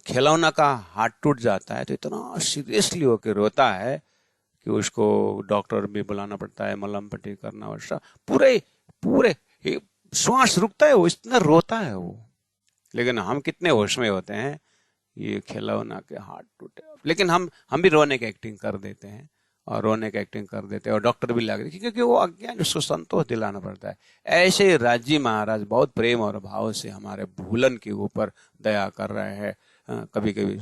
खिलौना का हाथ टूट जाता है तो इतना सीरियसली होकर रोता है कि उसको डॉक्टर भी बुलाना पड़ता है, मलहम पट्टी करना, और पूरे पूरे श्वास रुकता है, वो इतना रोता है वो। लेकिन हम कितने होश में होते हैं, ये खिलौना के हाथ टूटे, लेकिन हम भी रोने की एक्टिंग कर देते हैं, और रोने की एक्टिंग कर देते हैं, और डॉक्टर भी लग रही, क्योंकि वो अज्ञान, उसको संतोष दिलाना पड़ता है। ऐसे राजी महाराज बहुत प्रेम और भाव से हमारे भूलन के ऊपर दया कर रहे हैं। कभी कभी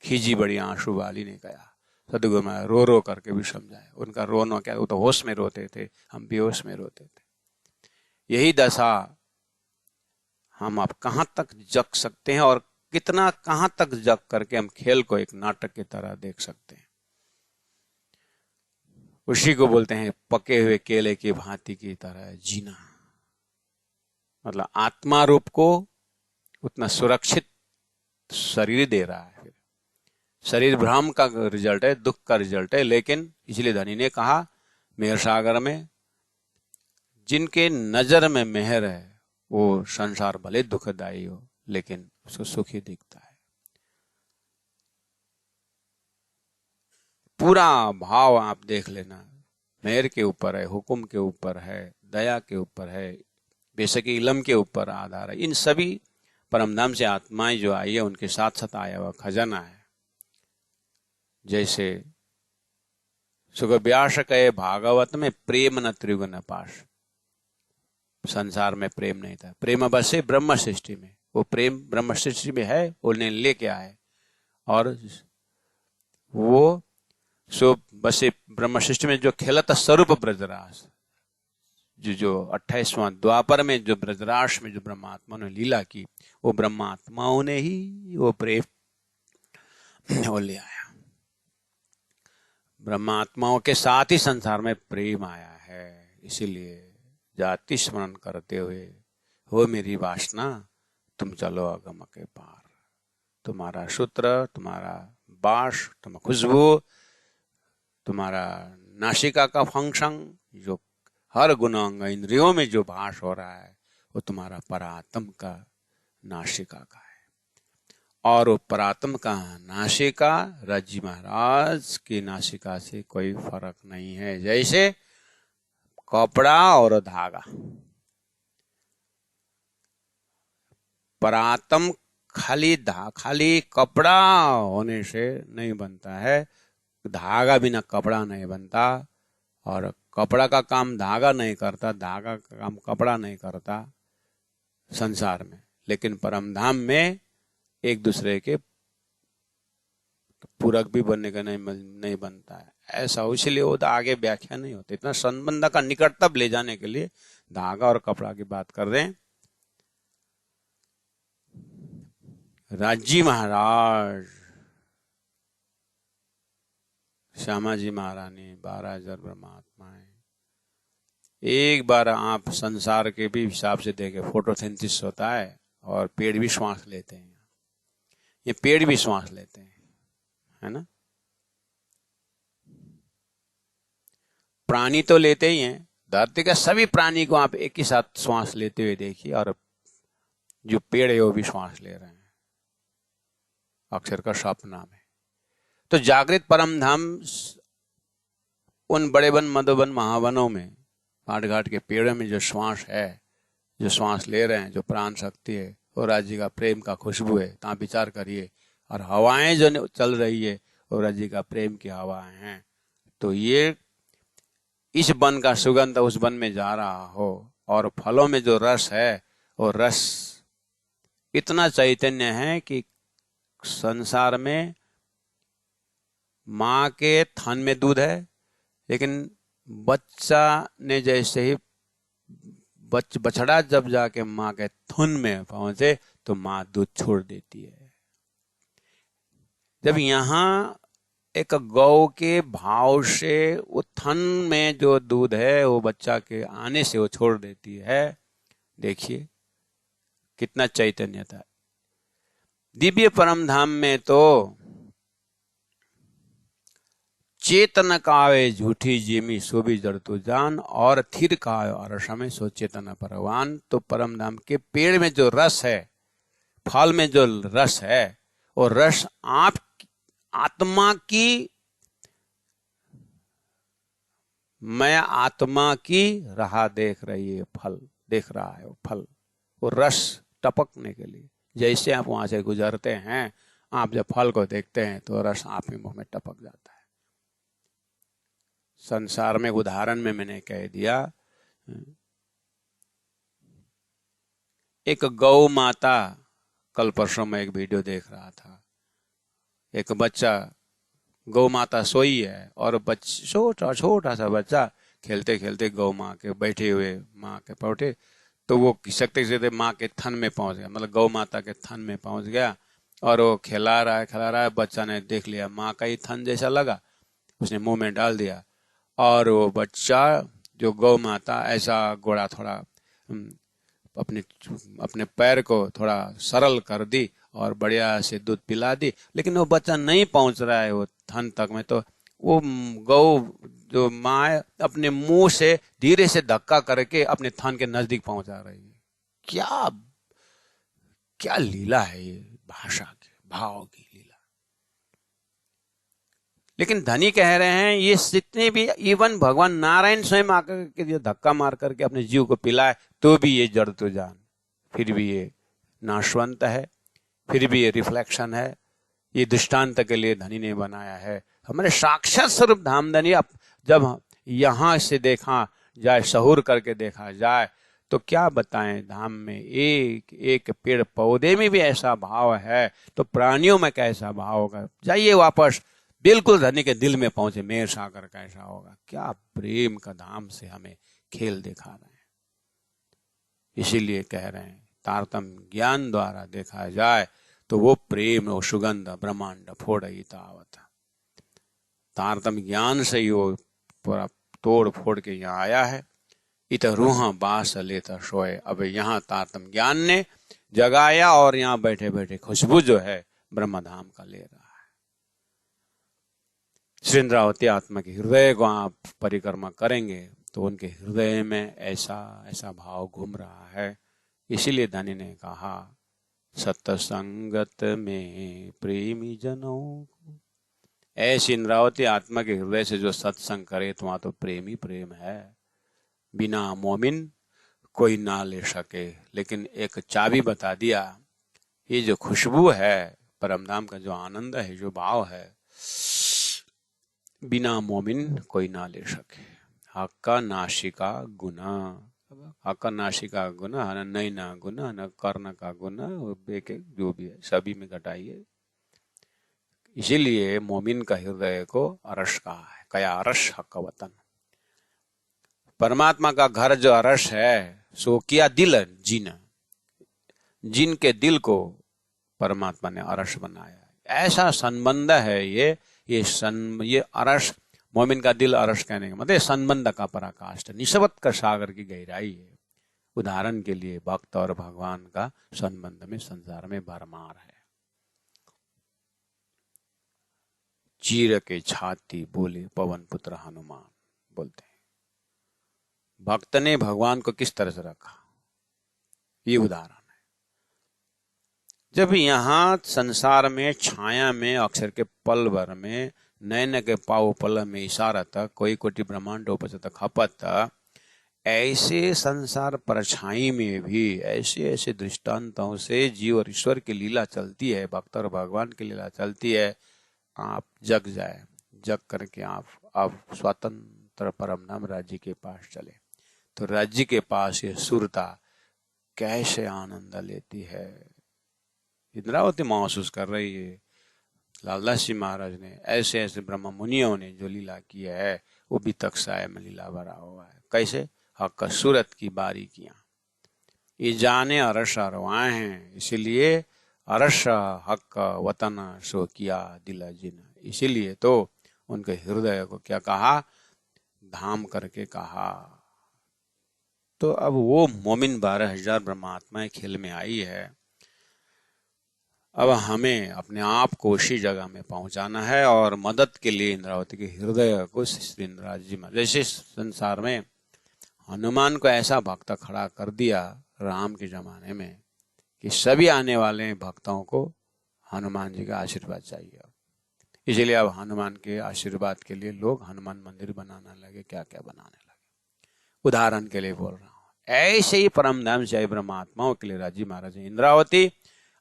खीजी बड़ी आंसू वाली ने कहा, सदगुरु महाराज रो रो करके भी समझाए, उनका रोना क्या, वो तो होश में रोते थे, हम बेहोश में रोते थे। यही दशा हम अब कहां तक जग सकते हैं, और कितना कहां तक जग करके हम खेल को एक नाटक की तरह देख सकते हैं। उसी को बोलते हैं पके हुए केले की भांति की तरह जीना। मतलब आत्मा रूप को उतना सुरक्षित शरीर दे रहा है। शरीर भ्रम का रिजल्ट है, दुख का रिजल्ट है, लेकिन इसलिए धनी ने कहा मेहर सागर में जिनके नजर में मेहर है, वो संसार भले दुखदाई हो लेकिन उसको सुखी दिखता है। पूरा भाव आप देख लेना, मेहर के ऊपर है, हुक्म के ऊपर है, दया के ऊपर है, बेशक इलम के ऊपर आधार है। इन सभी परमधाम से आत्माएं जो आई है उनके साथ साथ आया हुआ खजाना है। जैसे सुख व्यास कहे भागवत में प्रेम न त्रिगुण पाश, संसार में प्रेम नहीं था, प्रेम बसे ब्रह्म सृष्टि में, वो प्रेम ब्रह्म सृष्टि में है, उन्हें लेके आए, और वो सो बसे ब्रह्म सृष्टि में जो खेलता स्वरूप ब्रजरास, जो 28वां द्वापर में जो ब्रजरास में जो ब्रह्मात्मा ने लीला की, वो ब्रह्मात्माओं ने ही वो प्रेम वो ले आया। ब्रह्मात्माओं के साथ ही संसार में प्रेम आया है। इसीलिए जाति स्मरण करते हुए हो मेरी वासना तुम चलो अगम के पार, तुम्हारा सूत्र, तुम्हारा बाश, तुम्हारा खुशबू, तुम्हारा नासिका का फंक्शन, जो हर गुणांग इंद्रियों में जो भाष हो रहा है, वो तुम्हारा परात्म का नासिका का है। और वो परात्म का नासिका राजी महाराज की नासिका से कोई फर्क नहीं है। जैसे कपड़ा और धागा, परात्म खाली कपड़ा होने से नहीं बनता है, धागा बिना कपड़ा नहीं बनता, और कपड़ा का काम धागा नहीं करता, धागा का काम कपड़ा नहीं करता संसार में, लेकिन परमधाम में एक दूसरे के पूरक भी बनने का नहीं बनता है ऐसा। इसलिए वो आगे व्याख्या नहीं होती, इतना संबंध का निकटतम ले जाने के लिए धागा और कपड़ा की बात कर रहे हैं। राजी महाराज, श्यामा जी महारानी, 12,000 ब्रह्मात्माएं, एक बार आप संसार के भी हिसाब से देखें, फोटोसिंथेसिस होता है और पेड़ भी श्वास लेते हैं। ये पेड़ भी श्वास लेते हैं, है ना। प्राणी तो लेते ही हैं, धरती के सभी प्राणी को आप एक ही साथ श्वास लेते हुए देखिए, और जो पेड़ है वो भी श्वास ले रहे हैं, अक्षर का सपना में। तो जागृत परम धाम उन बड़े वन, मधुबन, महावनों में, घाट घाट के पेड़ों में जो श्वास है, जो श्वास ले रहे हैं, जो प्राण शक्ति है, वो राज्य का प्रेम का खुशबू है। ता विचार करिए। और हवाएं जो चल रही है वो राज्य का प्रेम की हवाएं हैं। तो ये इस वन का सुगंध उस वन में जा रहा हो, और फलों में जो रस है वो रस इतना चैतन्य है कि संसार में माँ के थन में दूध है, लेकिन बच्चा ने जैसे ही बछड़ा जब जाके माँ के थन में पहुंचे तो माँ दूध छोड़ देती है। जब यहाँ एक गौ के भाव से वो थन में जो दूध है वो बच्चा के आने से वो छोड़ देती है, देखिए कितना चैतन्य था। दिव्य परम धाम में तो चेतन कावे झूठी जिमी सोभी जड़ तो जान, और थिर कावे और समय सो चेतन परवान। तो परम धाम के पेड़ में जो रस है, फल में जो रस है, वो रस आप आत्मा की, मैं आत्मा की राह देख रही है, फल देख रहा है। वो फल, वो रस टपकने के लिए, जैसे आप वहां से गुजरते हैं, आप जब फल को देखते हैं तो रस आप ही मुंह में टपक जाता है। संसार में उदाहरण में मैंने कह दिया, एक गौ माता, कल परसों में एक वीडियो देख रहा था, एक बच्चा, गौ माता सोई है और छोटा छोटा सा बच्चा खेलते खेलते गौ माँ के बैठे हुए माँ के पौटे, तो वो खिसकते खिसकते माँ के थन में पहुंच गया, मतलब गौ माता के थन में पहुंच गया, और वो खिला रहा है। बच्चा ने देख लिया माँ का ही थन जैसा लगा, उसने मुंह में डाल दिया, और वो बच्चा जो गौ माता ऐसा गोड़ा थोड़ा अपने अपने पैर को थोड़ा सरल कर दी और बढ़िया से दूध पिला दी, लेकिन वो बच्चा नहीं पहुंच रहा है वो थन तक में। तो वो गौ जो माँ अपने मुंह से धीरे से धक्का करके अपने थन के नजदीक पहुंचा रही है। क्या क्या लीला है ये, भाषा की, भाव की लीला। लेकिन धनी कह रहे हैं ये जितने भी, इवन भगवान नारायण स्वयं आकर के जो धक्का मार करके अपने जीव को पिलाए, तो भी ये जड़ तो जान, फिर भी ये नाशवंत है, फिर भी ये रिफ्लेक्शन है। ये दृष्टांत के लिए धनी ने बनाया है। हमारे साक्षात स्वरूप धामधनी जब यहां से देखा जाए, सहूर करके देखा जाए, तो क्या बताएं, धाम में एक एक पेड़ पौधे में भी ऐसा भाव है, तो प्राणियों में कैसा भाव होगा। जाइए वापस बिल्कुल धनी के दिल में पहुंचे, मेर सागर कैसा होगा। क्या प्रेम का धाम से हमें खेल दिखा रहे हैं। इसीलिए कह रहे हैं तारतम्य ज्ञान द्वारा देखा जाए तो वो प्रेम, वो सुगंध ब्रह्मांड फोड़ई तावत। तारतम्य ज्ञान से ही वो पूरा तोड़ फोड़ के यहाँ आया है। इत रूहा बास लेता सोए। अब यहाँ तारतम्य ज्ञान ने जगाया और यहाँ बैठे बैठे खुशबू जो है ब्रह्मधाम का ले रहा है। श्री इंद्रावती आत्मा के हृदय को आप परिक्रमा करेंगे तो उनके हृदय में ऐसा ऐसा भाव घूम रहा है। इसीलिए धनी ने कहा सत्संगत में प्रेमी जनों को। ऐसी इंद्रावती आत्मा के हृदय से जो सत्संग करे तो वहां तो प्रेम ही प्रेम है। बिना मोमिन कोई ना ले सके। लेकिन एक चाबी बता दिया, ये जो खुशबू है परमधाम का, जो आनंद है, जो भाव है, बिना मोमिन कोई ना ले सके। हक्का नाशिका गुना, हक्का नाशिका गुना, न नैना गुना, न कर्ण का गुना, एक जो भी है सभी में घटाइए। इसीलिए मोमिन का हृदय को अरश कहा है। कया अरश हक्का वतन। परमात्मा का घर जो अरश है सो किया दिल जिन, जिन के दिल को परमात्मा ने अरश बनाया। ऐसा संबंध है ये अरश मोमिन का दिल अरश कहने का मतलब संबंध का पराकाष्ठ, निस्बत का सागर की गहराई है। उदाहरण के लिए भक्त और भगवान का संबंध में संसार में भरमार है। चीर के छाती बोले पवन पुत्र हनुमान, बोलते हैं भक्त ने भगवान को किस तरह से रखा, ये उदाहरण है। जब यहां संसार में छाया में अक्षर के पल भर में नयन के पाव पल में इशारा तक कोई कोटि ब्रह्मांड उपजत खपत, ऐसे संसार परछाई में भी ऐसे ऐसे दृष्टांतों से जीव और ईश्वर की लीला चलती है, भक्त और भगवान की लीला चलती है। आप जग जाए, जग करके आप स्वतंत्र परम धाम राज्य के पास चले, तो राज्य के पास ये सुरता कैसे आनंद लेती है। इंद्रावती महसूस कर रही है। लालदास जी महाराज ने ऐसे ऐसे ब्रह्म मुनियों ने जो लीला की है वो भी तकसाय में लीला भरा हुआ है। कैसे? हक सूरत की बारीकियां ये जाने अरस अरवाए हैं, इसीलिए अरस हक वतन सो किया दिल जिन, इसीलिए तो उनके हृदय को क्या कहा, धाम करके कहा। तो अब वो मोमिन 12,000 ब्रह्मात्माएं खेल में आई है। अब हमें अपने आप को उसी जगह में पहुंचाना है और मदद के लिए इंद्रावती के हृदय को श्री इंद्राज जी में, जैसे संसार में हनुमान को ऐसा भक्त खड़ा कर दिया राम के जमाने में कि सभी आने वाले भक्तों को हनुमान जी का आशीर्वाद चाहिए। इसलिए अब हनुमान के आशीर्वाद के लिए लोग हनुमान मंदिर बनाने लगे, क्या क्या बनाने लगे। उदाहरण के लिए बोल रहा हूं। ऐसे ही परम धाम जय ब्रह्मात्माओं के लिए राजी महाराज इंद्रावती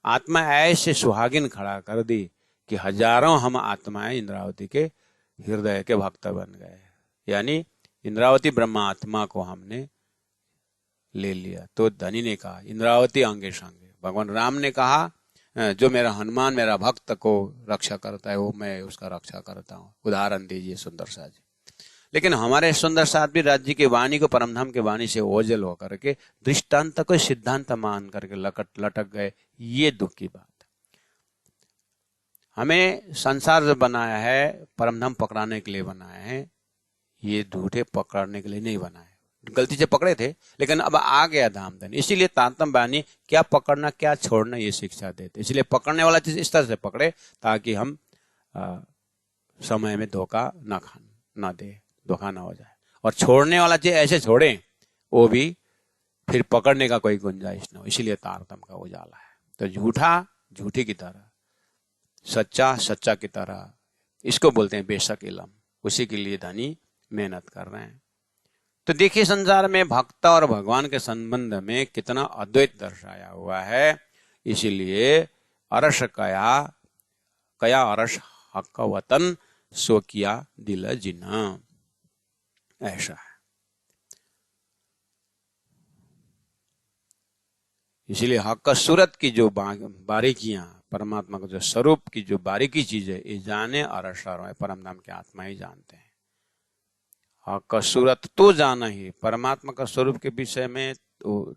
आत्मा ऐसे सुहागिन खड़ा कर दी कि हजारों हम आत्माएं इंद्रावती के हृदय के भक्त बन गए। यानी इंद्रावती ब्रह्मात्मा को हमने ले लिया। तो धनी ने कहा इंद्रावती अंगे संगे, भगवान राम ने कहा जो मेरा हनुमान मेरा भक्त को रक्षा करता है वो मैं उसका रक्षा करता हूँ। उदाहरण दीजिए सुंदर साथ जी। लेकिन हमारे सुंदर साथ भी राज्य की वाणी को परमधाम की वाणी से ओझल होकर के दृष्टांत को सिद्धांत मान करके लटक गए। ये दुख की बात है। हमें संसार जो बनाया है परमधाम पकड़ाने के लिए बनाया है, ये झूठे पकड़ने के लिए नहीं बनाया। गलती से पकड़े थे लेकिन अब आ गया धाम धन, इसीलिए तारतम बानी क्या पकड़ना क्या छोड़ना ये शिक्षा देते। इसलिए पकड़ने वाला चीज इस तरह से पकड़े ताकि हम समय में धोखा ना दे, धोखा ना हो जाए। और छोड़ने वाला चीज ऐसे छोड़े वो भी फिर पकड़ने का कोई गुंजाइश ना हो। इसीलिए तारतम का उजाला है। तो झूठा झूठी की तरह, सच्चा सच्चा की तरह, इसको बोलते हैं बेशक इलम। उसी के लिए धनी मेहनत कर रहे हैं। तो देखिए संसार में भक्त और भगवान के संबंध में कितना अद्वैत दर्शाया हुआ है। इसीलिए अरस कया अरस हक वतन सो किया दिल जिना, ऐसा है। इसीलिए हक सूरत की जो बारीकियां, परमात्मा का जो स्वरूप की जो बारीकी चीज है ये जाने अरस परम धाम के आत्मा ही जानते हैं। का सूरत तो जाना ही, परमात्मा का स्वरूप के विषय में तो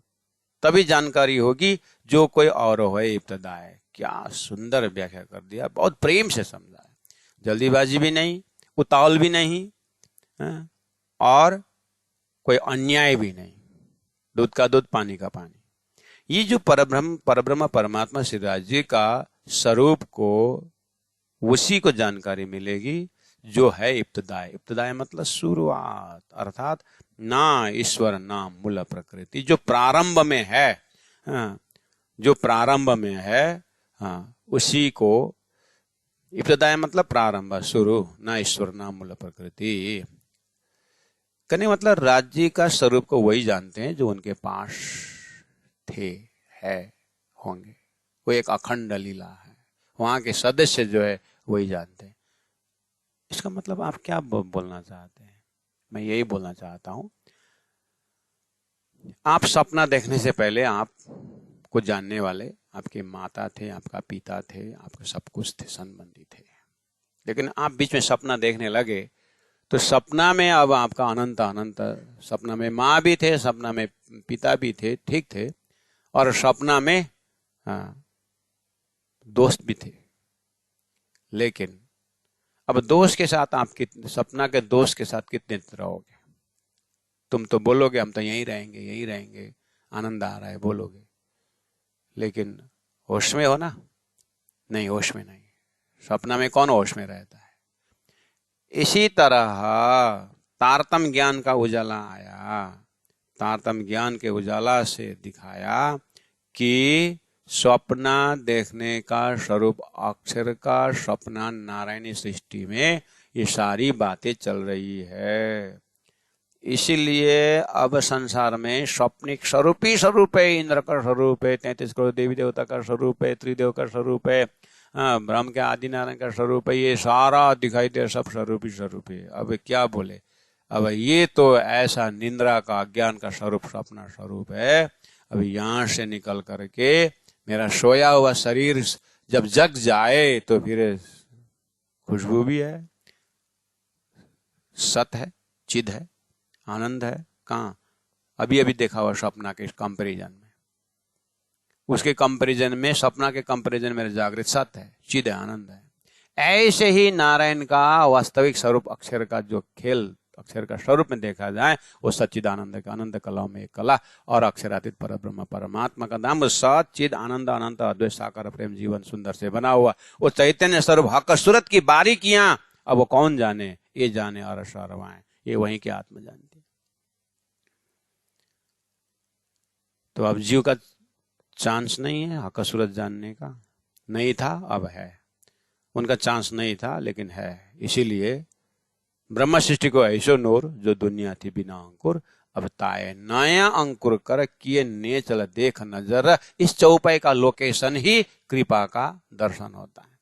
तभी जानकारी होगी जो कोई और हो इब्तदा है। क्या सुंदर व्याख्या कर दिया, बहुत प्रेम से समझा है। जल्दीबाजी भी नहीं, उतावल भी नहीं, और कोई अन्याय भी नहीं। दूध का दूध पानी का पानी। ये जो परब्रह्म परमात्मा श्री राज जी का स्वरूप को उसी को जानकारी मिलेगी जो है इब्तदाय। इब्तदाय मतलब शुरुआत, अर्थात ना ईश्वर ना मूल प्रकृति, जो प्रारंभ में है, जो प्रारंभ में है, उसी को इब्तदाय मतलब प्रारंभ, शुरू, ना ईश्वर ना मूल प्रकृति। कहने मतलब राज्य का स्वरूप को वही जानते हैं जो उनके पास थे, है, होंगे। वो एक अखंड लीला है। वहां के सदस्य जो है वही जानते हैं। इसका मतलब आप क्या बोलना चाहते हैं? मैं यही बोलना चाहता हूं, आप सपना देखने से पहले आप को जानने वाले आपके माता थे, आपका पिता थे, आपके सब कुछ थे, संबंधी थे। लेकिन आप बीच में सपना देखने लगे तो सपना में अब आपका अनंत सपना में माँ भी थे, सपना में पिता भी थे, ठीक थे, और सपना में दोस्त भी थे। लेकिन अब दोस्त के साथ आप कितने, सपना के दोस्त के साथ कितने रहोगे? तुम तो बोलोगे हम तो यहीं रहेंगे, यहीं रहेंगे, आनंद आ रहा है बोलोगे, लेकिन होश में हो ना? नहीं, होश में नहीं। सपना में कौन होश में रहता है? इसी तरह तारतम ज्ञान का उजाला आया, तारतम ज्ञान के उजाला से दिखाया कि स्वप्ना देखने का स्वरूप अक्षर का स्वप्ना नारायणी सृष्टि में ये सारी बातें चल रही है। इसीलिए अब संसार में स्वप्निक स्वरूप ही स्वरूप है, इंद्र का स्वरूप है, 33 करोड़ देवी देवता का स्वरूप है, त्रिदेव का स्वरूप है, ब्रह्म के आदि नारायण का स्वरूप है, ये सारा दिखाई दे, सब स्वरूप ही स्वरूप है। अब क्या बोले? अब ये तो ऐसा निंद्रा का अज्ञान का स्वरूप स्वप्न स्वरूप है। अब यहां से निकल करके मेरा सोया हुआ शरीर जब जग जाए तो फिर खुशबू भी है, सत है, चिद है, आनंद है। कहाँ? अभी अभी देखा हुआ सपना के कंपैरिजन में, उसके कंपैरिजन में, सपना के कंपैरिजन में जागृत सत है, चिद है, आनंद है। ऐसे ही नारायण का वास्तविक स्वरूप अक्षर का जो खेल अक्षर का स्वरूप में देखा जाए वो सच्चिदानंद का, आनंद कलाओं में एक कला और अक्षरातीत पर ब्रह्म परमात्मा का नाम सच्चिद आनंद अनंत अद्वैत साकार प्रेम जीवन सुंदर से बना हुआ वो चैतन्य स्वरूप हक सूरत की बारीकियां अब वो कौन जाने? ये जाने और सरवाएं, ये वहीं के आत्मा जानती है। तो अब जीव का चांस नहीं है हक सूरत जानने का, नहीं था अब है। उनका चांस नहीं था लेकिन है। इसीलिए ब्रह्म सृष्टि को ऐसो नूर जो दुनिया थी बिना अंकुर, अब ताए नया अंकुर कर किए ने चल देख नजर। इस चौपाई का लोकेशन ही कृपा का दर्शन होता है।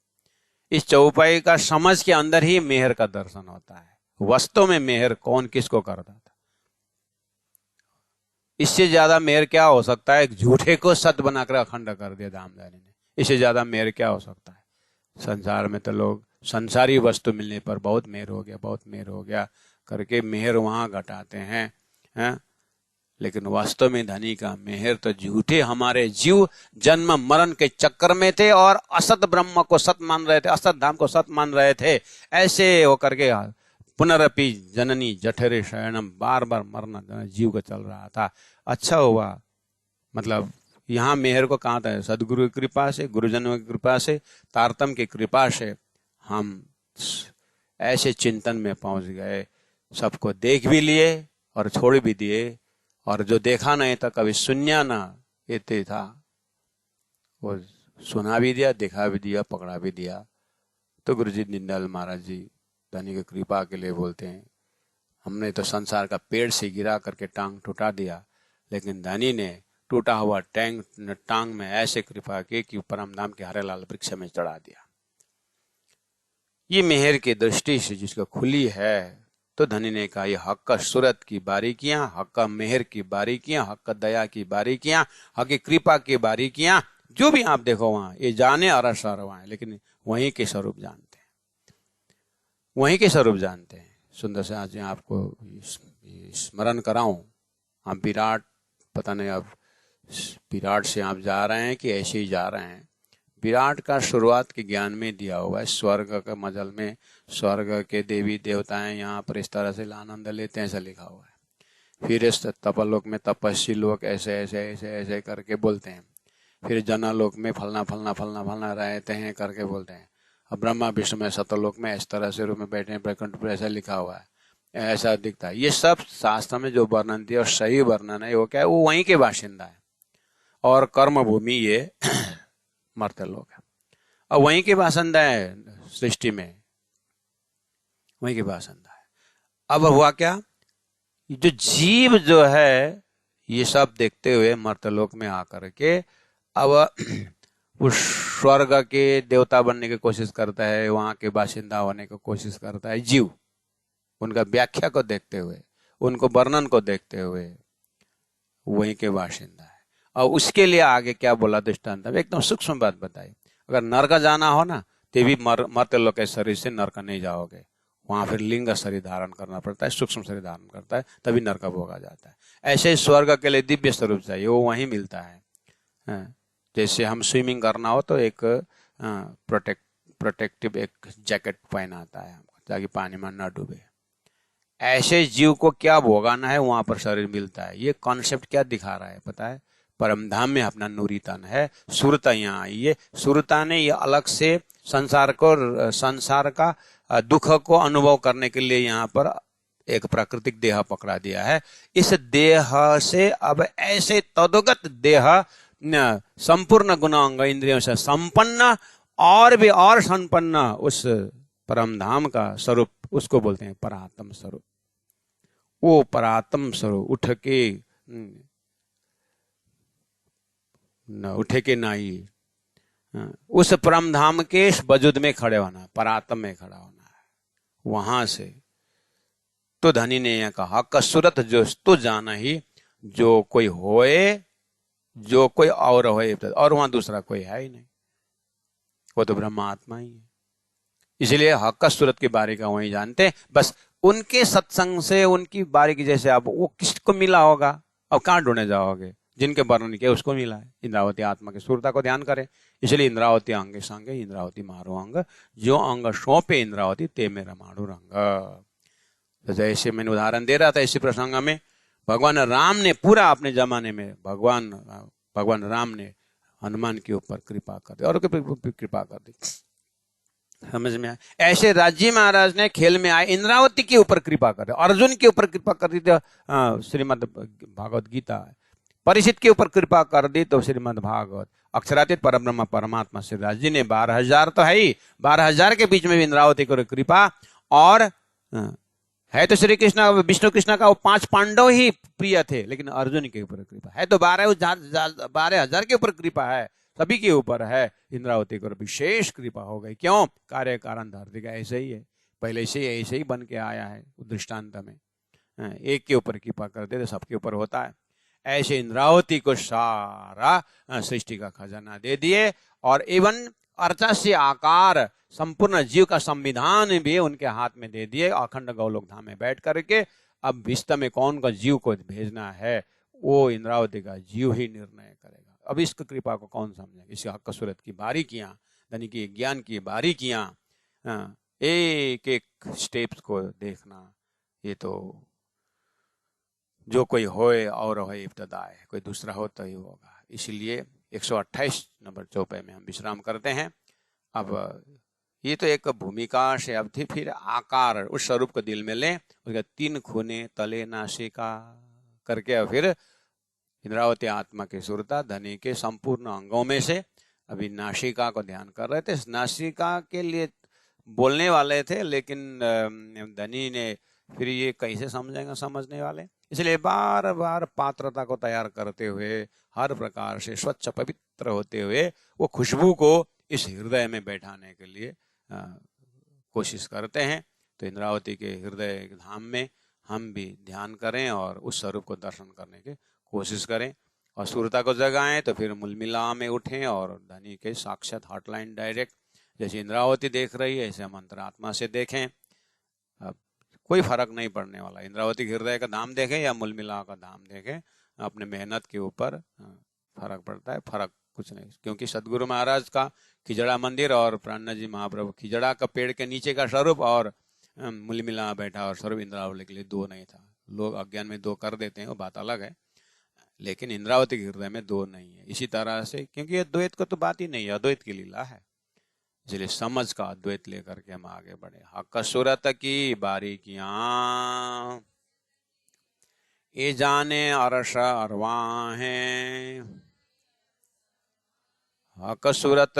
इस चौपाई का समझ के अंदर ही मेहर का दर्शन होता है। वास्तव में मेहर कौन किसको करता था? इससे ज्यादा मेहर क्या हो सकता है? एक झूठे को सत्य बनाकर अखंड कर दिया दामदारी ने। इससे ज्यादा मेहर क्या हो सकता है? संसार में तो लोग संसारी वस्तु मिलने पर बहुत मेहर हो गया, बहुत मेहर हो गया करके मेहर वहां घटाते हैं, लेकिन वास्तव में धनी का मेहर तो झूठे हमारे जीव जन्म मरण के चक्कर में थे और असत ब्रह्म को सत मान रहे थे, असत धाम को सत मान रहे थे। ऐसे होकर के पुनरपि जननी जठरे शयनम, बार बार मरना जीव को चल रहा था। अच्छा हुआ, मतलब यहाँ मेहर को कहा था? सदगुरु की कृपा से, गुरुजनों की कृपा से, तारतम की कृपा से हम ऐसे चिंतन में पहुंच गए, सबको देख भी लिए और छोड़ भी दिए, और जो देखा नहीं था कभी सुन्या ना इतने था वो सुना भी दिया, देखा भी दिया, पकड़ा भी दिया। तो गुरुजी दीनदयाल महाराज जी धनी की कृपा के लिए बोलते हैं, हमने तो संसार का पेड़ से गिरा करके टांग टूटा दिया, लेकिन धनी ने टूटा हुआ टांग में ऐसे कृपा की कि परम धाम के हरेलाल वृक्ष में चढ़ा दिया। ये मेहर की दृष्टि से जिसको खुली है, तो धनी ने कहा ये हक का सूरत की बारीकियां, हक का मेहर की बारीकियां, हक का दया की बारीकियां, हक की कृपा की बारीकियां, जो भी आप देखो वहां ये जाने और सरवाएं, लेकिन वहीं के स्वरूप जानते हैं, वहीं के स्वरूप जानते हैं। सुंदर से आज आपको स्मरण कराऊं, आप विराट, पता नहीं अब विराट से आप जा रहे हैं कि ऐसे ही जा रहे हैं। विराट का शुरुआत के ज्ञान में दिया हुआ है, स्वर्ग के मजल में स्वर्ग के देवी देवताएं यहाँ पर इस तरह से आनंद लेते हैं, ऐसा लिखा हुआ है। फिर इस तपलोक में तपस्वी लोग ऐसे ऐसे ऐसे ऐसे करके बोलते हैं। फिर जनलोक में फलना फलना फलना फलना रहते हैं करके बोलते हैं। अब ब्रह्मा विष्णु में सतलोक में इस तरह से रूप में बैठे हैं, बैकुंठ पर ऐसा लिखा हुआ है, ऐसा दिखता है। ये सब शास्त्र में जो वर्णन दिया और सही वर्णन है वो क्या है? वो वहीं के बाशिंदा है और कर्म भूमि ये मर्त्य लोग है, और वहीं के बासिंदा है सृष्टि में, वहीं के बासिंदा है। अब हुआ क्या? जो जीव जो है ये सब देखते हुए मर्त्यलोक में आकर के अब वो स्वर्ग के देवता बनने की कोशिश करता है, वहां के बाशिंदा होने की कोशिश करता है जीव। उनका व्याख्या को देखते हुए, उनको वर्णन को देखते हुए वहीं के बाशिंदा है। और उसके लिए आगे क्या बोला दृष्टांत में? एकदम सूक्ष्म बात बताई। अगर नरक जाना हो ना तो भी मर्त्यलोक के शरीर से नरक नहीं जाओगे, वहां फिर लिंग शरीर धारण करना पड़ता है, सूक्ष्म शरीर धारण करता है, तभी नरक भोगा जाता है। ऐसे ही स्वर्ग के लिए दिव्य स्वरूप चाहिए, वो वहीं मिलता है। जैसे हम स्विमिंग करना हो तो एक प्रोटेक्टिव एक जैकेट पहनाता है हमको ताकि पानी में न डूबे। ऐसे जीव को क्या भोगाना है वहां पर शरीर मिलता है। ये कॉन्सेप्ट क्या दिखा रहा है पता है? परमधाम में अपना नूरी तन है, सुरता यहाँ आई है। सुरता ने ये अलग से संसार का दुख को अनुभव करने के लिए यहाँ पर एक प्राकृतिक देह पकड़ा दिया है। इस देह से अब ऐसे तदोगत देह संपूर्ण गुणांग इंद्रियों से संपन्न और भी और संपन्न उस परमधाम का स्वरूप, उसको बोलते हैं परात्म स्वरूप। वो परात्म स्वरूप उठे के नाई, उस परमधाम के वजूद में खड़े होना, परात्म में खड़ा होना है। वहां से तो धनी ने यह कहा कसूरत जो तो जाना ही, जो कोई होए, जो कोई और होए, और वहां दूसरा कोई है ही नहीं, वो तो ब्रह्मात्मा ही है। इसलिए हक सूरत की बारी का वही जानते हैं। बस उनके सत्संग से उनकी बारी की जैसे आप वो किसको मिला होगा, अब कहां ढूंढने जाओगे? जिनके वर्णन किया उसको मिला है। इंद्रावती आत्मा की सूरता को ध्यान करें। इसलिए इंद्रावती अंगे सांगे इंद्रावती मारो अंग, जो अंग सौंपे इंद्रावती ते मेरा मारू रंग। तो जैसे मैंने उदाहरण दे रहा था इसी प्रसंग में, भगवान राम ने पूरा अपने जमाने में भगवान राम ने हनुमान के ऊपर कृपा कर दी और कृपा कर दी। समझ में आया? ऐसे राजी महाराज ने खेल में आए इंद्रावती के ऊपर कृपा कर दी, अर्जुन के ऊपर कृपा कर दी तो श्रीमद् भागवत गीता है। परीक्षित के ऊपर कृपा कर दी तो श्रीमद् भागवत। अक्षरातीत परब्रह्म परमात्मा श्री राज जी ने 12,000 तो है ही, 12,000 के बीच में भी इंद्रावती को कृपा। और है तो श्री कृष्ण विष्णु कृष्ण का वो 5 पांडव ही प्रिय थे, लेकिन अर्जुन के ऊपर कृपा है तो 12,000 के ऊपर कृपा है, सभी के ऊपर है। इंद्रावती को विशेष कृपा हो गई। क्यों? कार्य कारण धरती का ऐसे ही है, पहले से ऐसे ही बन के आया है दृष्टांत में। एक के ऊपर कृपा कर दे तो सबके ऊपर होता है। ऐसे इंद्रावती को सारा सृष्टि का खजाना दे दिए और इवन अर्चा से आकार संपूर्ण जीव का संविधान भी उनके हाथ में दे दिए। अखंड गौलोक धाम में बैठ करके अब विश्व में कौन का जीव को भेजना है वो इंद्रावती का जीव ही निर्णय करेगा। अब इस कृपा को कौन समझेगा? इस हक सूरत की बारीकियां, धनी की ज्ञान की बारीकियां, एक एक स्टेप्स को देखना, ये तो जो कोई होए और होए इब्तदा है, कोई दूसरा हो तो ही होगा। इसलिए 128 नंबर चौपाई में हम विश्राम करते हैं। अब ये तो एक भूमिका से अब थी, फिर आकार उस स्वरूप को दिल में लें, उसके 3 खूने तले नासिका करके फिर इंद्रावती आत्मा की सुरता धनी के संपूर्ण अंगों में से अभी नासिका को ध्यान कर रहे थे। नासिका के लिए बोलने वाले थे, लेकिन धनी ने फिर ये कैसे समझेंगे समझने वाले, इसलिए बार बार पात्रता को तैयार करते हुए, हर प्रकार से स्वच्छ पवित्र होते हुए वो खुशबू को इस हृदय में बैठाने के लिए कोशिश करते हैं। तो इंद्रावती के हृदय धाम में हम भी ध्यान करें और उस स्वरूप को दर्शन करने की कोशिश करें और सूरता को जगाएं। तो फिर मुलमिला में उठें और धनी के साक्षात हॉटलाइन डायरेक्ट, जैसे इंद्रावती देख रही है ऐसे मंत्र आत्मा से देखें। अब कोई फर्क नहीं पड़ने वाला, इंद्रावती के हृदय का धाम देखें या मुलमिला का धाम देखें, अपने मेहनत के ऊपर फर्क पड़ता है। फर्क कुछ नहीं, क्योंकि सदगुरु महाराज का खिजड़ा मंदिर और प्राणनाथ जी महाप्रभु खिजड़ा का पेड़ के नीचे का स्वरूप और मुलमिला बैठा और स्वरूप इंद्रावती के लिए 2 नहीं था। लोग अज्ञान में 2 कर देते हैं, वो बात अलग है, लेकिन इंद्रावती के हृदय में 2 नहीं है। इसी तरह से क्योंकि ये द्वैत को तो बात ही नहीं है, अद्वैत की लीला है, इसलिए समझ का अद्वैत लेकर के हम आगे बढ़े। हक सूरत की बारीकियां ये जाने अरश अरवाहें, हक सूरत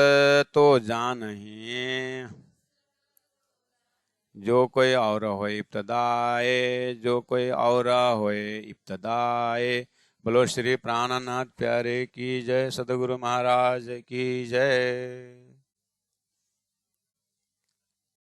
तो जानही, जो कोई और होए इब्तदाए, जो कोई और होए इब्तदाए। बोलो श्री प्राणनाथ प्यारे की जय, सदगुरु महाराज की जय।